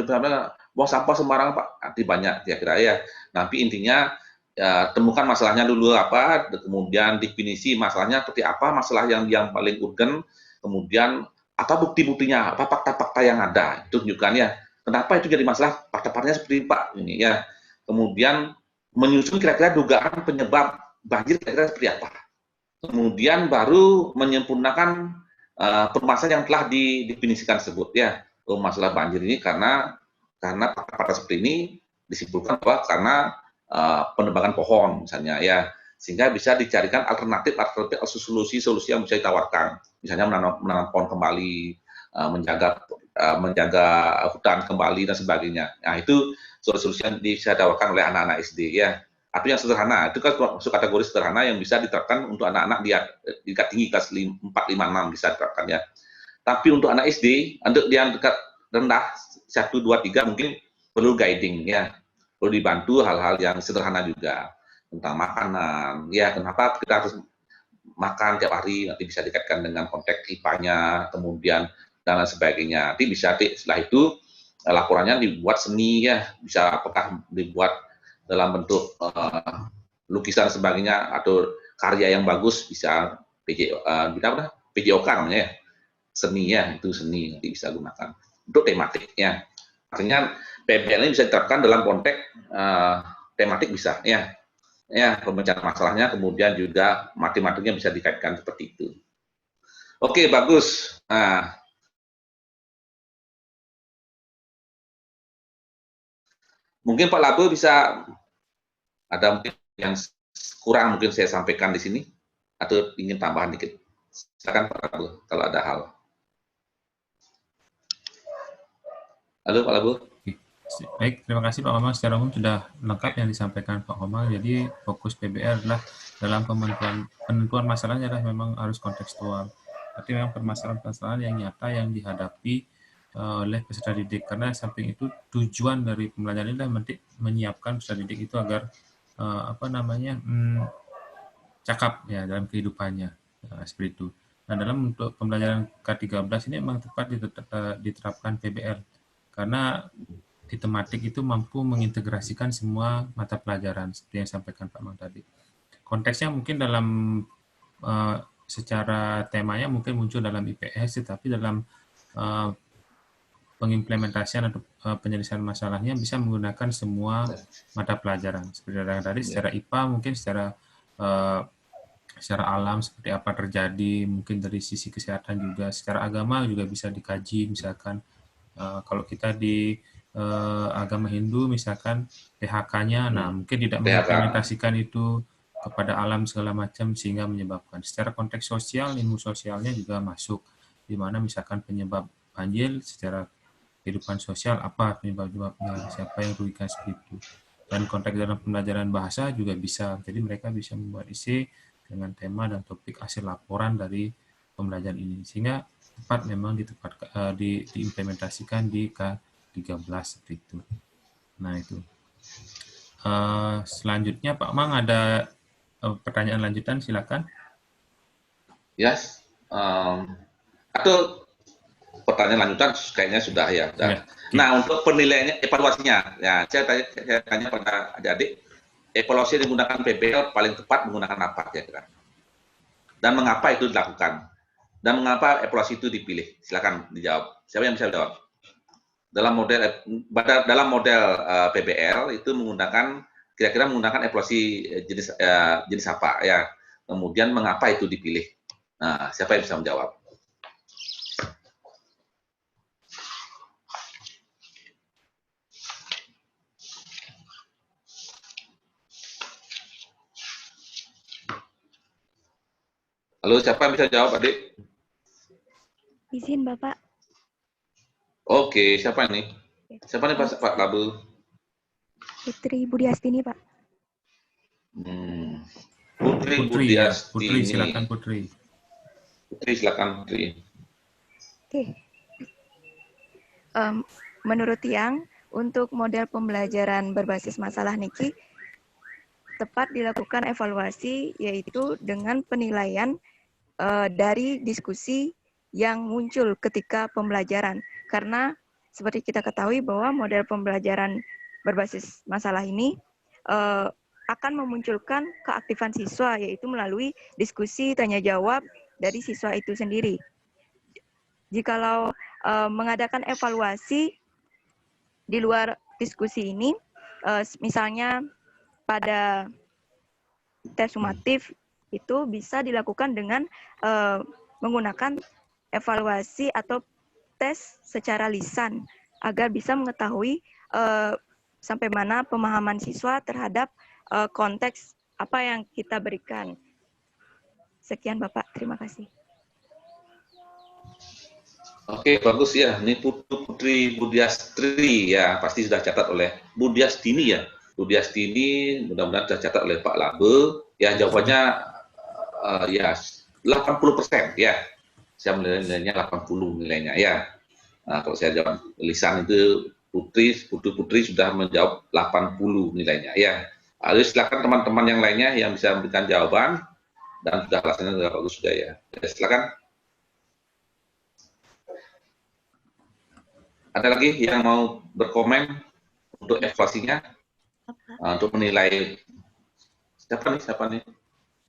buang sampah sembarangan Pak, nanti banyak kira-kira ya. Nanti intinya ya, temukan masalahnya dulu apa, kemudian definisi masalahnya seperti apa, masalah yang paling urgen, kemudian apa bukti-buktinya, apa fakta-fakta yang ada, itu tunjukkan ya. Kenapa itu jadi masalah, fakta-faktanya seperti Pak ini ya. Kemudian menyusun kira-kira dugaan penyebab banjir kira-kira seperti apa. Kemudian baru menyempurnakan permasalahan yang telah didefinisikan tersebut ya. Masalah banjir ini karena fakta-fakta seperti ini disimpulkan bahwa karena penebangan pohon misalnya ya, sehingga bisa dicarikan alternatif solusi yang bisa ditawarkan, misalnya menanam pohon kembali, menjaga hutan kembali dan sebagainya. Nah itu solusi yang bisa ditawarkan oleh anak-anak SD ya. Atau yang sederhana, itu kan masuk kategori sederhana yang bisa diterapkan untuk anak-anak di tingkat tinggi kelas 4, 5, 6 bisa diterapkan ya. Tapi untuk anak SD, untuk yang dekat rendah 1, 2, 3 mungkin perlu guiding ya, perlu dibantu hal-hal yang sederhana juga tentang makanan ya, kenapa kita harus makan tiap hari, nanti bisa dikaitkan dengan konteks IPA-nya, kemudian dan lain sebagainya. Nanti bisa setelah itu laporannya dibuat seni ya, bisa apakah dibuat dalam bentuk lukisan sebagainya atau karya yang bagus, bisa PJOK namanya ya, seni ya, itu seni nanti bisa gunakan untuk tematiknya. Artinya PBL ini bisa diterapkan dalam konteks tematik bisa ya, pemecahan masalahnya, kemudian juga matematiknya bisa dikaitkan seperti itu. Oke, bagus. Nah, mungkin Pak Labu bisa ada mungkin yang kurang mungkin saya sampaikan di sini atau ingin tambahan dikit. Silakan Pak Labu kalau ada hal. Halo Pak Labu. Baik, terima kasih Pak Komang. Secara umum sudah lengkap yang disampaikan Pak Komang. Jadi fokus PBR adalah dalam penentuan masalahnya adalah memang harus kontekstual. Tapi memang permasalahan-permasalahan yang nyata yang dihadapi oleh peserta didik. Karena samping itu tujuan dari pembelajaran ini adalah menyiapkan peserta didik itu agar cakap ya dalam kehidupannya, seperti itu. Nah, dalam untuk pembelajaran K13 ini memang tepat diterapkan PBR karena di tematik itu mampu mengintegrasikan semua mata pelajaran seperti yang disampaikan Pak Mang tadi. Konteksnya mungkin dalam secara temanya mungkin muncul dalam IPS, tetapi dalam pengimplementasian atau penyelesaian masalahnya bisa menggunakan semua mata pelajaran. Seperti yang tadi, secara IPA mungkin secara alam seperti apa terjadi, mungkin dari sisi kesehatan juga, secara agama juga bisa dikaji, misalkan kalau kita di agama Hindu misalkan PHK-nya, nah mungkin tidak mengimplementasikan itu kepada alam segala macam sehingga menyebabkan. Secara konteks sosial, ilmu sosialnya juga masuk, di mana misalkan penyebab banjir secara kehidupan sosial apa penyebab-penyebabnya, siapa yang rugikan seperti itu. Dan konteks dalam pembelajaran bahasa juga bisa, jadi mereka bisa membuat esai dengan tema dan topik hasil laporan dari pembelajaran ini, sehingga tepat memang diimplementasikan di K13 seperti itu. Nah itu. Selanjutnya Pak Mang ada pertanyaan lanjutan, silakan. Yes. Atau pertanyaan lanjutan kayaknya sudah ya. Ya. Nah, untuk penilaiannya, evaluasinya, ya saya tanya pada adik-adik, evaluasi yang menggunakan PBL paling tepat menggunakan apa kira-kira? Dan mengapa itu dilakukan? Dan mengapa evaluasi itu dipilih? Silakan dijawab. Siapa yang bisa jawab? Dalam model PBL itu kira-kira menggunakan evaluasi jenis apa ya? Kemudian mengapa itu dipilih? Nah, siapa yang bisa menjawab? Halo, siapa yang bisa jawab, adik? Izin, Bapak. Oke, siapa nih? Siapa nih, Pak Labu? Putri Budiastini, Pak. Putri Budiastini. Putri, silakan Putri. Putri, silakan Putri. Oke. Menurut Tiang, untuk model pembelajaran berbasis masalah Niki, tepat dilakukan evaluasi, yaitu dengan penilaian dari diskusi yang muncul ketika pembelajaran. Karena seperti kita ketahui bahwa model pembelajaran berbasis masalah ini akan memunculkan keaktifan siswa, yaitu melalui diskusi tanya-jawab dari siswa itu sendiri. Jikalau mengadakan evaluasi di luar diskusi ini, misalnya pada tes sumatif, itu bisa dilakukan dengan menggunakan evaluasi atau tes secara lisan agar bisa mengetahui sampai mana pemahaman siswa terhadap konteks apa yang kita berikan. Sekian Bapak, terima kasih. Oke, bagus ya. Ini Putri Budiastri ya, pasti sudah catat oleh Budiastini ya. Budiastini mudah-mudahan sudah catat oleh Pak Labe. Ya, jawabannya ya 80% ya. Saya nilainya 80 nilainya ya. Nah, kalau saya jawab lisan itu Putri sudah menjawab 80 nilainya ya. Lalu silakan teman-teman yang lainnya yang bisa memberikan jawaban dan sudah alasannya sudah bagus sudah ya. Silakan. Ada lagi yang mau berkomen untuk evaluasinya, untuk menilai siapa nih?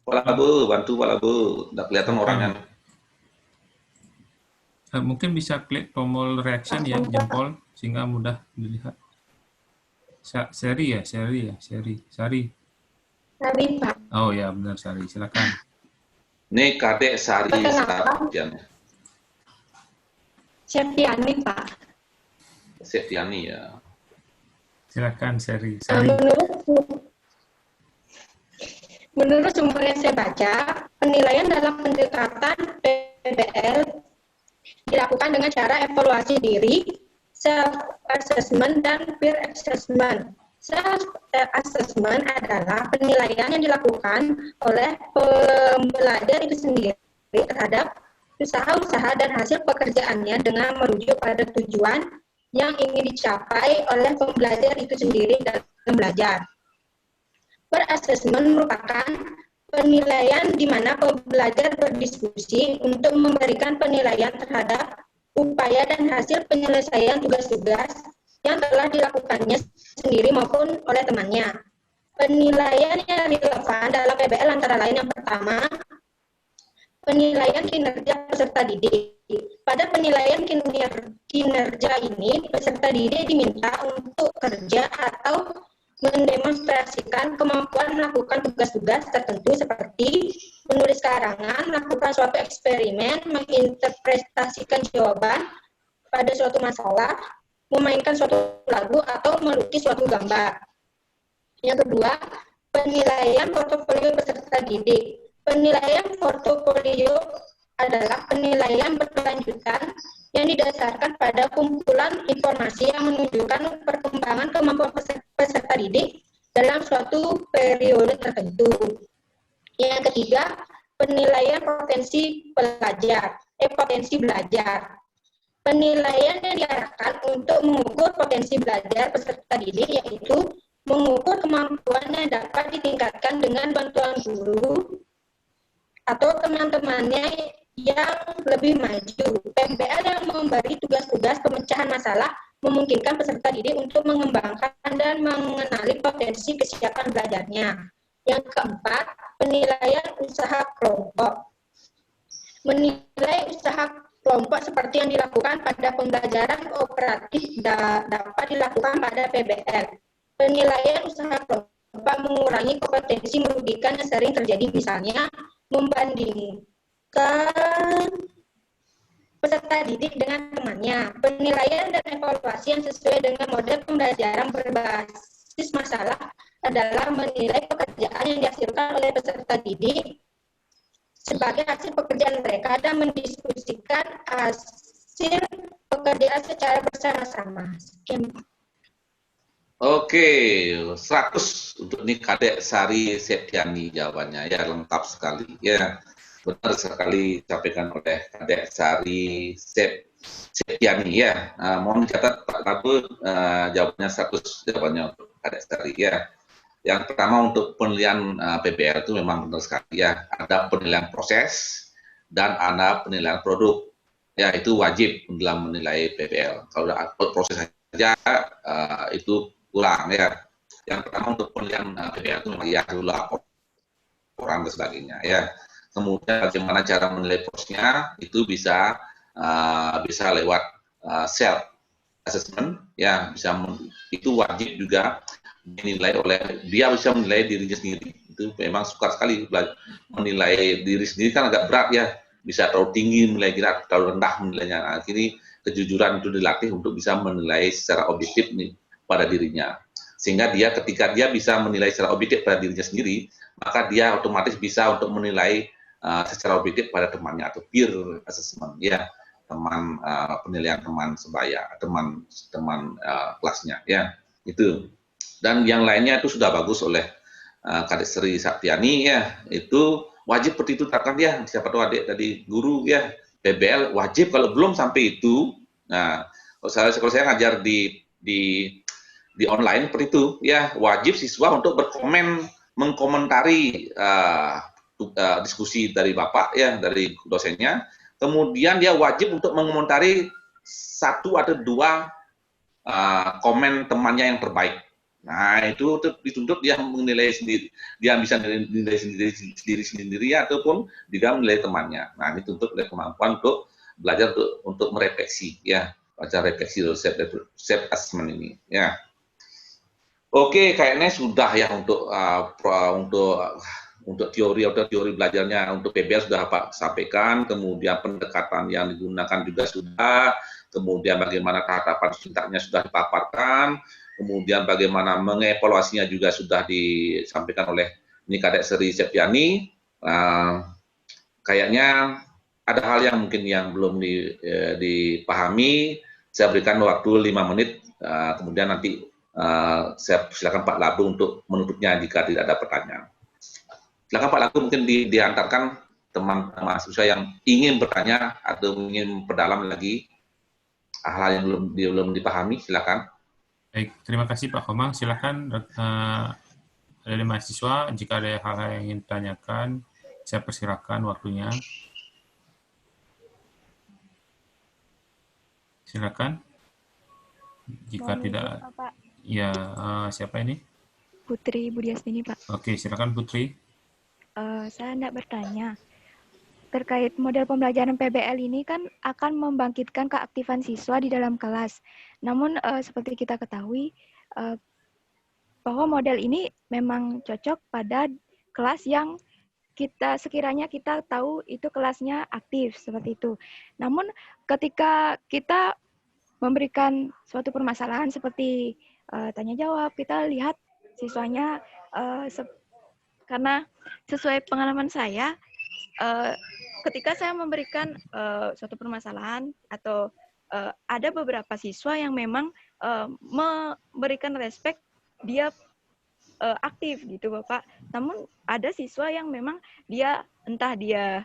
Pak Labu, bantu Pak Labu, udah kelihatan orangnya. Mungkin bisa klik tombol reaction ya, jempol, sehingga mudah dilihat. Sari. Sari, Pak. Oh ya, benar Sari, silakan. Ini Kadek Sari Septiani, Pak. Septiani ya. Silakan Sari. Menurut sumber yang saya baca, penilaian dalam pendekatan PBL dilakukan dengan cara evaluasi diri self-assessment, dan peer assessment. Self-assessment adalah penilaian yang dilakukan oleh pembelajar itu sendiri terhadap usaha-usaha dan hasil pekerjaannya dengan merujuk pada tujuan yang ingin dicapai oleh pembelajar itu sendiri dalam belajar. Peer assessment merupakan penilaian di mana pembelajar berdiskusi untuk memberikan penilaian terhadap upaya dan hasil penyelesaian tugas-tugas yang telah dilakukannya sendiri maupun oleh temannya. Penilaian yang relevan dalam PBL antara lain yang pertama, penilaian kinerja peserta didik. Pada penilaian kinerja ini, peserta didik diminta untuk kerja atau mendemonstrasikan kemampuan melakukan tugas-tugas tertentu seperti menulis karangan, melakukan suatu eksperimen, menginterpretasikan jawaban pada suatu masalah, memainkan suatu lagu, atau melukis suatu gambar. Yang kedua, penilaian portofolio peserta didik. Penilaian portofolio adalah penilaian berkelanjutan yang didasarkan pada kumpulan informasi yang menunjukkan perkembangan kemampuan peserta didik dalam suatu periode tertentu. Yang ketiga, penilaian potensi belajar. Penilaian yang diarahkan untuk mengukur potensi belajar peserta didik yaitu mengukur kemampuan yang dapat ditingkatkan dengan bantuan guru atau teman-temannya yang lebih maju. PBL yang memberi tugas-tugas pemecahan masalah memungkinkan peserta didik untuk mengembangkan dan mengenali potensi kesiapan belajarnya. Yang keempat, penilaian usaha kelompok. Menilai usaha kelompok seperti yang dilakukan pada pembelajaran kooperatif dapat dilakukan pada PBL. Penilaian usaha kelompok mengurangi kompetensi merugikan yang sering terjadi, misalnya membandingkan peserta didik dengan temannya. Penilaian dan evaluasi yang sesuai dengan model pembelajaran berbasis masalah adalah menilai pekerjaan yang dihasilkan oleh peserta didik sebagai hasil pekerjaan mereka dan mendiskusikan hasil pekerjaan secara bersama-sama. Oke, 100 untuk ini Kadek Sari Septiani jawabannya, ya lengkap sekali. Ya, benar sekali disampaikan oleh Kadek Sari Septiani. Ya, mohon dicatat Pak Rabu, jawabannya 100 jawabannya untuk Kadek Sari. Ya. Yang pertama untuk penilaian PBL itu memang benar sekali ya, ada penilaian proses dan ada penilaian produk. Ya, itu wajib dalam menilai PBL. Kalau ada proses saja itu kurang ya. Yang pertama untuk penilaian PBL itu memang ya dulu laporan dan sebagainya ya. Kemudian bagaimana cara menilai prosesnya itu bisa lewat self assessment ya, bisa itu wajib juga dinilai dia bisa menilai dirinya sendiri. Itu memang sukar sekali menilai diri sendiri, kan agak berat ya, bisa terlalu tinggi menilai kita, terlalu rendah menilainya. Nah, akhirnya kejujuran itu dilatih untuk bisa menilai secara objektif nih pada dirinya, sehingga ketika dia bisa menilai secara objektif pada dirinya sendiri, maka dia otomatis bisa untuk menilai secara objektif pada temannya atau peer assessment ya, teman penilaian teman sebaya, teman kelasnya ya, itu. Dan yang lainnya itu sudah bagus oleh Kadek Sri Septiani ya, itu wajib seperti itu terapkan ya. Siapa tahu adik tadi guru ya, PBL wajib kalau belum sampai itu. Nah, kalau saya ngajar di online seperti itu ya, wajib siswa untuk mengkomentari diskusi dari Bapak ya, dari dosennya. Kemudian dia wajib untuk mengomentari 1 atau 2 komen temannya yang terbaik. Nah, itu dituntut dia menilai sendiri, dia bisa menilai sendiri ataupun dia menilai temannya. Nah, dituntut oleh kemampuan untuk belajar untuk merefleksi ya, baca refleksi self assessment ini ya. Oke, kayaknya sudah ya untuk teori belajarnya untuk PBL sudah Pak sampaikan, kemudian pendekatan yang digunakan juga sudah, kemudian bagaimana tahapan sintaknya sudah dipaparkan. Kemudian bagaimana mengevaluasinya juga sudah disampaikan oleh Kadek Sri Septiani. Kayaknya ada hal yang mungkin yang belum dipahami, Saya berikan waktu 5 menit, kemudian nanti saya silakan Pak Labu untuk menutupnya jika tidak ada pertanyaan. Silakan Pak Labu, mungkin diantarkan teman-teman mahasiswa yang ingin bertanya atau ingin perdalam lagi hal-hal yang belum dipahami, silakan. Baik, terima kasih Pak Komang. Silakan dari mahasiswa, jika ada hal-hal yang ingin ditanyakan, saya persilakan waktunya. Silakan. Jika tidak, Pak. Ya siapa ini? Putri Budiastini, Pak. Oke, silakan Putri. Saya hendak bertanya terkait model pembelajaran PBL ini kan akan membangkitkan keaktifan siswa di dalam kelas. Namun seperti kita ketahui bahwa model ini memang cocok pada kelas yang sekiranya kita tahu itu kelasnya aktif seperti itu. Namun ketika kita memberikan suatu permasalahan seperti tanya jawab, kita lihat siswanya karena sesuai pengalaman saya, ketika saya memberikan suatu permasalahan atau ada beberapa siswa yang memang memberikan respect, dia aktif gitu Bapak. Namun ada siswa yang memang dia entah dia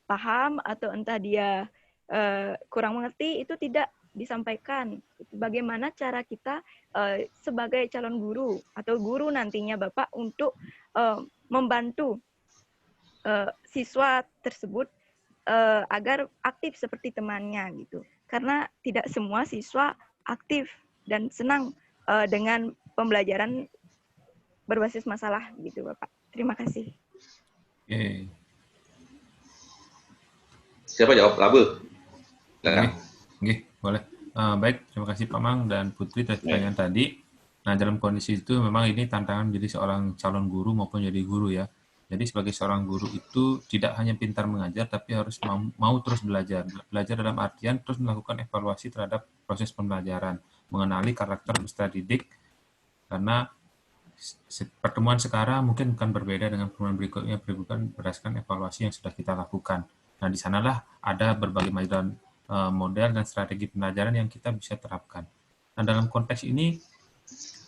paham atau entah dia kurang mengerti, itu tidak disampaikan. Bagaimana cara kita sebagai calon guru atau guru nantinya Bapak untuk membantu siswa tersebut agar aktif seperti temannya gitu. Karena tidak semua siswa aktif dan senang dengan pembelajaran berbasis masalah gitu Bapak. Terima kasih. Oke. Siapa jawab? Labu. Oke, boleh. Baik, terima kasih Pak Mang dan Putri atas pertanyaan tadi. Nah, dalam kondisi itu memang ini tantangan menjadi seorang calon guru maupun jadi guru ya. Jadi sebagai seorang guru itu tidak hanya pintar mengajar, tapi harus mau terus belajar. Belajar dalam artian terus melakukan evaluasi terhadap proses pembelajaran, mengenali karakter peserta didik, karena pertemuan sekarang mungkin bukan berbeda dengan pertemuan berikutnya, berdasarkan evaluasi yang sudah kita lakukan. Nah, di sanalah ada berbagai macam model dan strategi pembelajaran yang kita bisa terapkan. Nah, dalam konteks ini,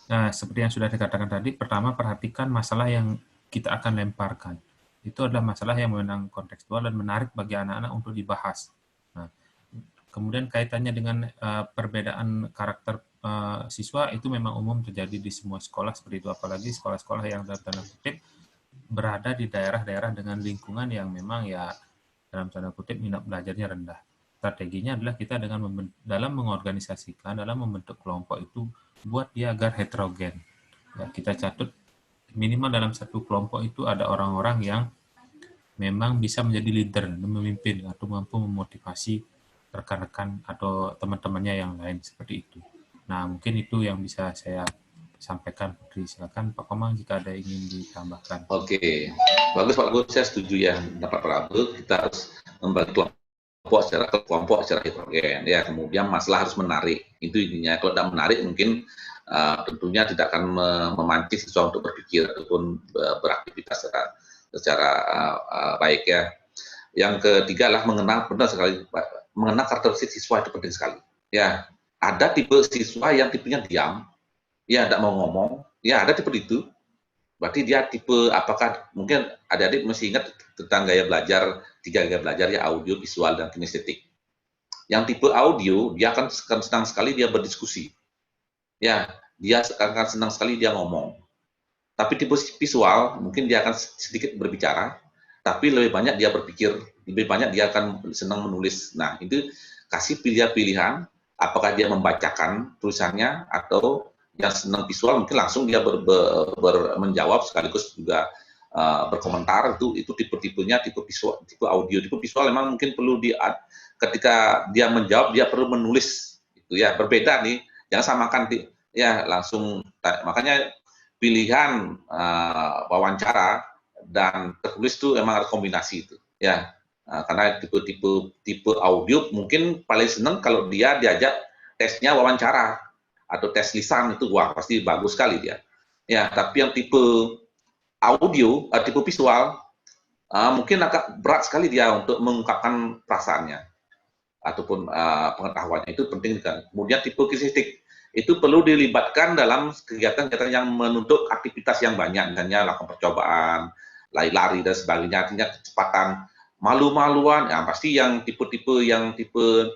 seperti yang sudah dikatakan tadi, pertama perhatikan masalah yang kita akan lemparkan. Itu adalah masalah yang memang kontekstual dan menarik bagi anak-anak untuk dibahas. Nah, kemudian kaitannya dengan perbedaan karakter siswa itu memang umum terjadi di semua sekolah seperti itu, apalagi sekolah-sekolah yang dalam tanda kutip berada di daerah-daerah dengan lingkungan yang memang ya dalam tanda kutip minat belajarnya rendah. Strateginya adalah kita dalam mengorganisasikan, dalam membentuk kelompok itu buat dia agar heterogen. Ya, kita catat minimal dalam satu kelompok itu ada orang-orang yang memang bisa menjadi leader, memimpin atau mampu memotivasi rekan-rekan atau teman-temannya yang lain seperti itu. Nah, mungkin itu yang bisa saya sampaikan, Putri. Silakan Pak Komang jika ada yang ingin ditambahkan. Oke, bagus Pak Gus, saya setuju ya, dapat Prabu, kita harus membagi kelompok secara heterogen. Ya, kemudian masalah harus menarik. Itu intinya. Kalau tidak menarik, mungkin tentunya tidak akan memancing siswa untuk berpikir ataupun beraktivitas secara baik ya. Yang ketiga adalah mengenal karakteristik siswa, itu penting sekali. Ya, ada tipe siswa yang tipenya diam, ya tidak mau ngomong, ya ada tipe itu. Berarti dia tipe apakah mungkin adik-adik masih ingat tentang gaya belajar, 3 gaya belajar ya, audio, visual, dan kinestetik. Yang tipe audio dia akan senang sekali dia berdiskusi. Ya, dia akan senang sekali dia ngomong. Tapi tipe visual mungkin dia akan sedikit berbicara, tapi lebih banyak dia berpikir, lebih banyak dia akan senang menulis. Nah, itu kasih pilihan-pilihan, apakah dia membacakan tulisannya atau yang senang visual mungkin langsung dia menjawab sekaligus juga berkomentar. Itu tipe-tipenya, tipe visual, tipe audio. Tipe visual memang mungkin perlu ketika dia menjawab dia perlu menulis. Itu ya, berbeda nih. Jangan samakan ya langsung. Makanya pilihan wawancara dan tertulis itu memang harus kombinasi itu ya, karena tipe audio mungkin paling senang kalau dia diajak tesnya wawancara atau tes lisan, itu wah pasti bagus sekali dia ya. Tapi yang tipe audio tipe visual mungkin agak berat sekali dia untuk mengungkapkan perasaannya ataupun pengetahuannya itu penting kan. Kemudian tipe kinestik itu perlu dilibatkan dalam kegiatan-kegiatan yang menuntut aktivitas yang banyak, misalnya lakukan percobaan, lari-lari dan sebagainya, artinya kecepatan, malu-maluan, ya pasti yang tipe-tipe yang tipe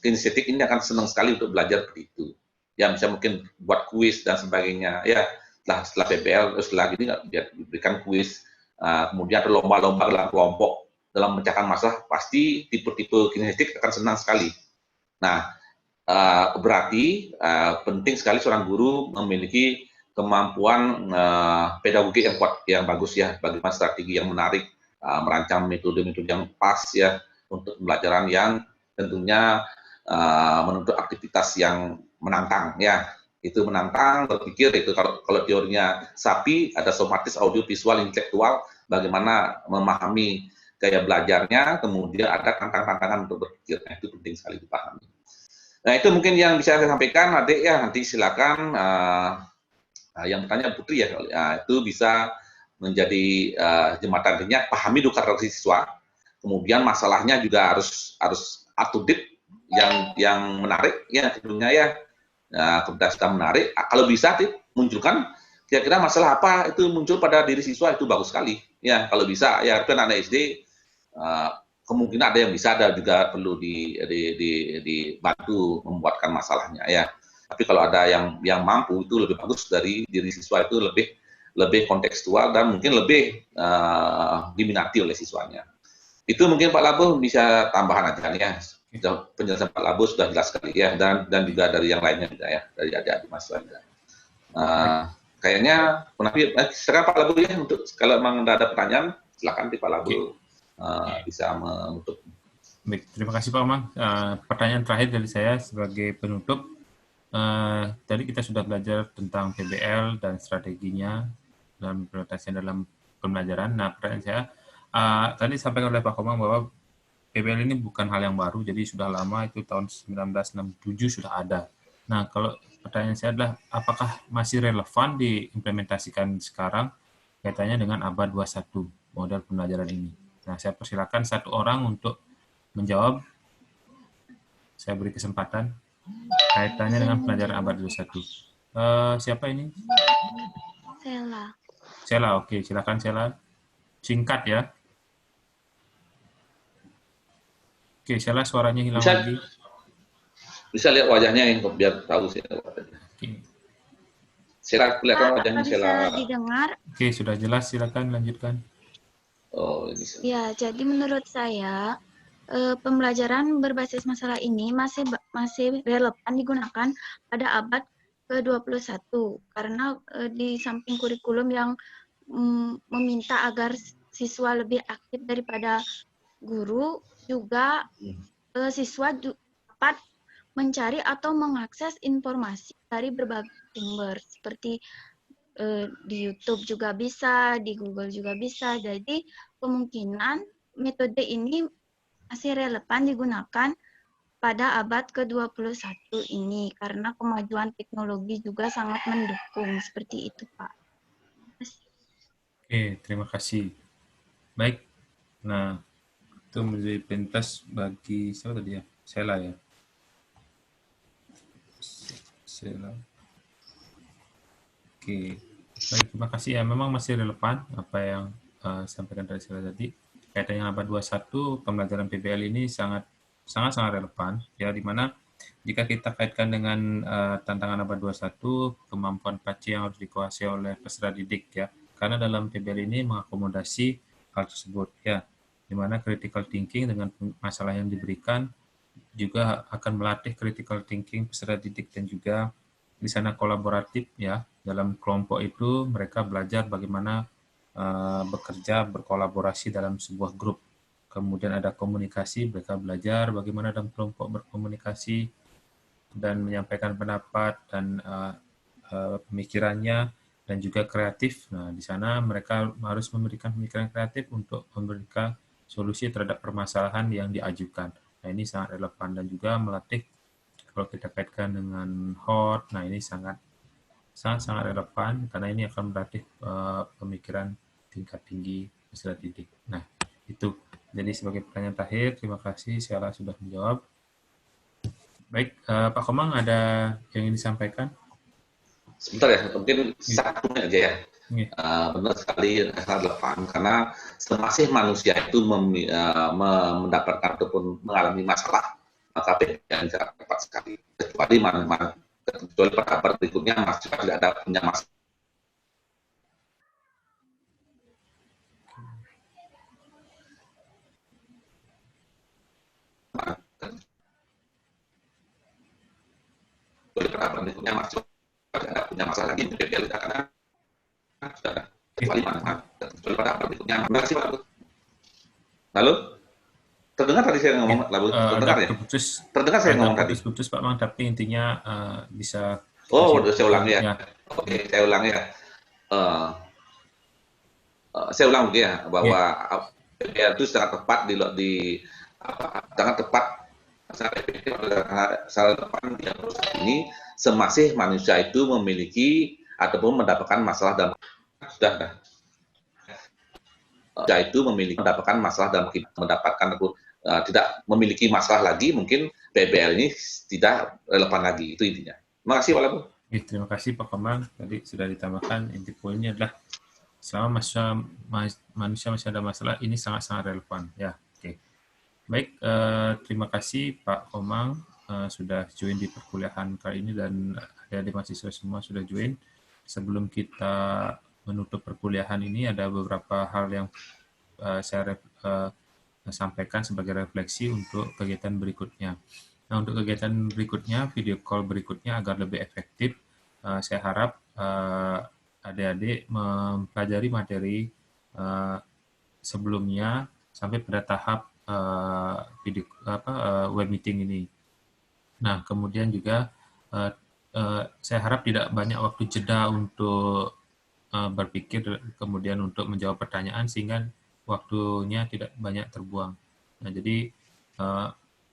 kinestik ini akan senang sekali untuk belajar seperti itu. Ya misalnya mungkin buat kuis dan sebagainya, ya setelah PBL, setelah gini diberikan kuis, kemudian ada lomba-lomba dalam kelompok, dalam memecahkan masalah, pasti tipe-tipe kinestik akan senang sekali. Nah, berarti penting sekali seorang guru memiliki kemampuan pedagogik yang kuat, yang bagus ya, bagaimana strategi yang menarik, merancang metode-metode yang pas ya untuk pembelajaran yang tentunya menuntut aktivitas yang menantang ya. Itu menantang, berpikir itu kalau teorinya SAPI ada somatis, audio, visual, intelektual, bagaimana memahami gaya belajarnya, kemudian ada tantangan-tantangan untuk berpikir. Nah, itu penting sekali dipahami. Nah, itu mungkin yang bisa saya sampaikan, adik ya, nanti silakan yang bertanya Putri ya, itu bisa menjadi jembatan, artinya pahami duka rasa siswa, kemudian masalahnya juga harus up to date, yang menarik ya tentunya ya. Nah, kemudian sudah menarik, kalau bisa munculkan kira-kira masalah apa itu muncul pada diri siswa, itu bagus sekali ya. Kalau bisa ya, kan anak SD kemungkinan ada yang bisa, ada juga perlu dibantu membuatkan masalahnya ya. Tapi kalau ada yang mampu, itu lebih bagus dari diri siswa, itu lebih kontekstual dan mungkin lebih diminati oleh siswanya. Itu mungkin Pak Labuh bisa tambahan aja nih ya. Penjelasan Pak Labuh sudah jelas sekali ya, dan juga dari yang lainnya juga ya, dari adik-adik mahasiswa juga. Kayaknya sekarang Pak Labuh ya, untuk kalau memang ada pertanyaan silakan Pak Labuh bisa menutup. Baik, terima kasih Pak Omang. Pertanyaan terakhir dari saya sebagai penutup. Tadi kita sudah belajar tentang PBL dan strateginya dan implementasinya dalam pembelajaran. Nah, pertanyaan saya, tadi disampaikan oleh Pak Komang bahwa PBL ini bukan hal yang baru, jadi sudah lama, itu tahun 1967 sudah ada. Nah, kalau pertanyaan saya adalah, apakah masih relevan diimplementasikan sekarang kaitannya dengan abad 21 model pembelajaran ini? Nah, saya persilakan satu orang untuk menjawab. Saya beri kesempatan kaitannya dengan pelajaran abad 21. Siapa ini? Sela, oke. Silakan Sela. Singkat ya. Oke, Sela suaranya hilang lagi. Bisa lihat wajahnya ya, biar tahu sih wajahnya. Oke. Sela, kelihatan wajahnya Sela. Bisa didengar? Oke, sudah jelas. Silakan lanjutkan. Oh, bisa. Ya, jadi menurut saya pembelajaran berbasis masalah ini masih relevan digunakan pada abad ke-21 karena di samping kurikulum yang meminta agar siswa lebih aktif daripada guru, juga siswa dapat mencari atau mengakses informasi dari berbagai sumber seperti di YouTube juga bisa, di Google juga bisa. Jadi kemungkinan metode ini masih relevan digunakan pada abad ke-21 ini karena kemajuan teknologi juga sangat mendukung, seperti itu Pak. Oke, terima kasih. Baik, nah itu menjadi pentas bagi siapa tadi ya? Sela ya. Sela. Oke, baik, terima kasih ya. Memang masih relevan apa yang sampaikan dari Sela tadi. Kaitannya abad 21, pembelajaran PBL ini sangat relevan ya, di mana jika kita kaitkan dengan tantangan abad 21, kemampuan PACE yang harus dikuasai oleh peserta didik ya. Karena dalam PBL ini mengakomodasi hal tersebut ya, di mana critical thinking dengan masalah yang diberikan juga akan melatih critical thinking peserta didik, dan juga di sana kolaboratif ya. Dalam kelompok itu mereka belajar bagaimana bekerja, berkolaborasi dalam sebuah grup. Kemudian ada komunikasi, mereka belajar bagaimana dalam kelompok berkomunikasi dan menyampaikan pendapat dan pemikirannya, dan juga kreatif. Nah, di sana mereka harus memberikan pemikiran kreatif untuk memberikan solusi terhadap permasalahan yang diajukan. Nah, ini sangat relevan dan juga melatih, kalau kita kaitkan dengan HOT, nah ini sangat relevan karena ini akan melatih pemikiran tingkat tinggi peserta didik. Nah, itu. Jadi sebagai pertanyaan terakhir, terima kasih Sela sudah menjawab. Baik, Pak Komang ada yang ingin disampaikan? Sebentar ya, mungkin satu aja ya. Oke. Benar sekali, sangat relevan karena semasih manusia itu mendapatkan ataupun mengalami masalah, maka PPN sangat tepat sekali. Kecuali kecuali pada berikutnya masih tidak ada punya masalah. Kecuali pada berikutnya masih tidak ada punya masalah lagi, PPN karena sudah ada. Kecuali kecuali pada berikutnya. Terima kasih Pak. Lalu terdengar tadi saya ngomong, lalu terdengar ya? Terputus, terdengar saya ngomong tadi. Putus Pak Mang, tapi intinya bisa. Oh, saya ulang ya. Oke, saya ulang ya. Saya ulang ya bahwa PPL itu sangat tepat sangat tepat sangat tepat ini semasih manusia itu memiliki ataupun mendapatkan masalah dalam mendapatkan masalah dalam mendapatkan ataupun tidak memiliki masalah lagi, mungkin PBL ini tidak relevan lagi, itu intinya. Terima kasih Pak Labu. Terima kasih Pak Komang, tadi sudah ditambahkan inti poinnya adalah selama manusia masih ada masalah, ini sangat-sangat relevan ya. Oke. Baik, terima kasih Pak Komang sudah join di perkuliahan kali ini dan adik-adik mahasiswa semua sudah join. Sebelum kita menutup perkuliahan ini ada beberapa hal yang saya sampaikan sebagai refleksi untuk kegiatan berikutnya. Nah, untuk kegiatan berikutnya, video call berikutnya agar lebih efektif, saya harap adik-adik mempelajari materi sebelumnya sampai pada tahap web meeting ini. Nah, kemudian juga saya harap tidak banyak waktu jeda untuk berpikir, kemudian untuk menjawab pertanyaan, sehingga waktunya tidak banyak terbuang. Nah, jadi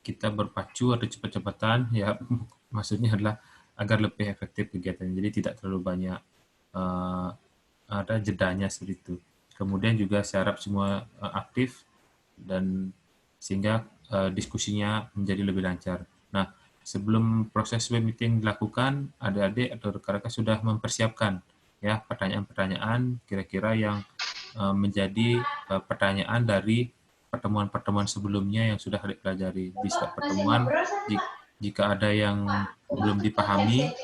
kita berpacu atau cepat-cepatan, ya maksudnya adalah agar lebih efektif kegiatannya. Jadi tidak terlalu banyak ada jedanya seperti itu. Kemudian juga saya harap semua aktif dan sehingga diskusinya menjadi lebih lancar. Nah, sebelum proses web meeting dilakukan, adik-adik atau rekan-rekan sudah mempersiapkan ya pertanyaan-pertanyaan kira-kira yang menjadi pertanyaan dari pertemuan-pertemuan sebelumnya yang sudah dipelajari. Di setiap pertemuan, jika ada yang belum dipahami,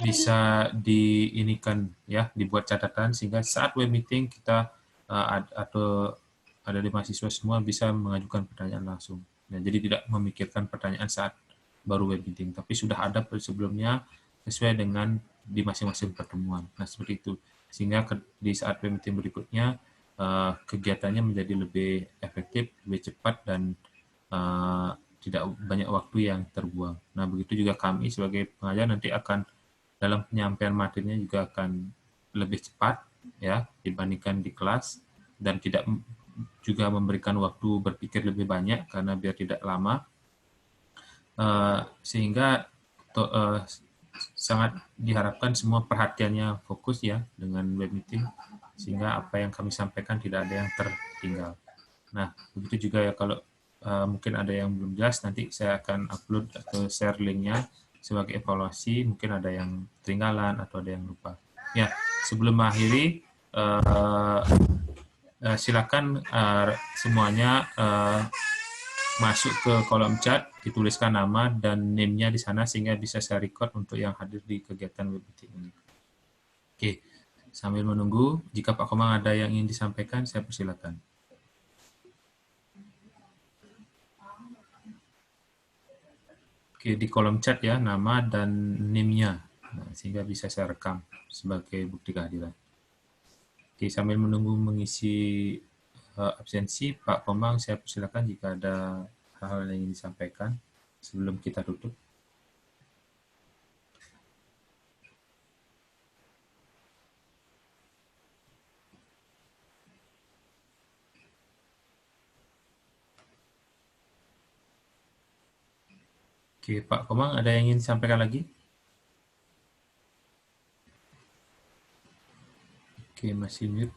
bisa diinikan ya, dibuat catatan sehingga saat web meeting kita atau ada di mahasiswa semua bisa mengajukan pertanyaan langsung. Nah, jadi tidak memikirkan pertanyaan saat baru web meeting, tapi sudah ada sebelumnya sesuai dengan di masing-masing pertemuan. Nah, seperti itu. Sehingga di saat web meeting berikutnya, kegiatannya menjadi lebih efektif, lebih cepat, dan tidak banyak waktu yang terbuang. Nah, begitu juga kami sebagai pengajar nanti akan dalam penyampaian materinya juga akan lebih cepat ya dibandingkan di kelas, dan tidak juga memberikan waktu berpikir lebih banyak karena biar tidak lama, sehingga sangat diharapkan semua perhatiannya fokus ya dengan web meeting, sehingga apa yang kami sampaikan tidak ada yang tertinggal. Nah, begitu juga ya kalau mungkin ada yang belum jelas, nanti saya akan upload atau share linknya sebagai evaluasi, mungkin ada yang ketinggalan atau ada yang lupa. Ya, sebelum mengakhiri, silakan semuanya masuk ke kolom chat, dituliskan nama dan name-nya di sana sehingga bisa saya record untuk yang hadir di kegiatan web meeting ini. Oke, sambil menunggu, jika Pak Komang ada yang ingin disampaikan, saya persilakan. Oke, di kolom chat ya, nama dan name-nya, sehingga bisa saya rekam sebagai bukti kehadiran. Oke, sambil menunggu mengisi absensi, Pak Komang, saya persilakan jika ada hal-hal yang ingin disampaikan sebelum kita tutup. Oke, Pak Komang, ada yang ingin disampaikan lagi? Oke, masih mute.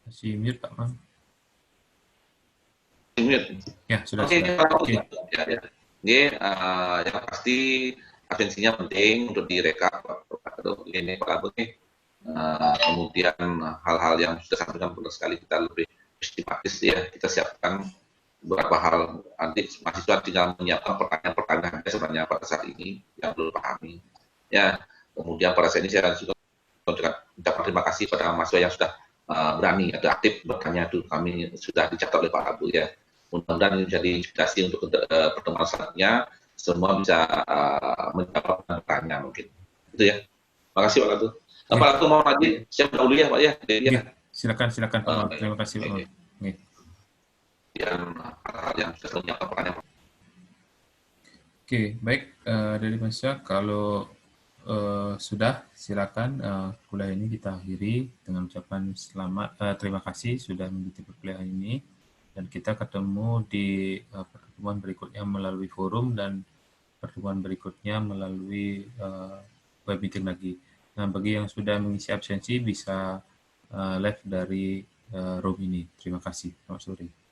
Masih mute, Pak Mang. Mute. Ya, sudah. Oke, sudah. Pak Oke. Ya. Yang pasti absensinya penting untuk direkap. Ini Pak Abud nih. Kemudian hal-hal yang sudah sampaikan benar sekali, kita lebih sistematis ya, kita siapkan beberapa hal. Nanti mahasiswa tinggal menyiapkan pertanyaan-pertanyaan sebenarnya pada saat ini yang belum pahami. Ya, kemudian pada saat ini saya juga ucapkan terima kasih pada mahasiswa yang sudah berani atau aktif bertanya itu, kami sudah dicatat oleh Pak Abu ya. Mudah-mudahan ini menjadi inspirasi untuk pertemuan selanjutnya, semua bisa menjawab pertanyaan mungkin. Itu ya. Terima kasih Pak Abu. Pak Latu mau lagi siap dahulu ya Pak ya. Ya, silakan Pak. Terima kasih Pak. Yang sudah menyiapkan pertanyaan. Oke, baik dari mahasiswa, kalau sudah silakan kuliah ini kita akhiri dengan ucapan terima kasih sudah mengikuti perkuliahan ini, dan kita ketemu di pertemuan berikutnya melalui forum dan pertemuan berikutnya melalui web meeting lagi. Nah, bagi yang sudah mengisi absensi bisa live dari room ini. Terima kasih. Selamat sore.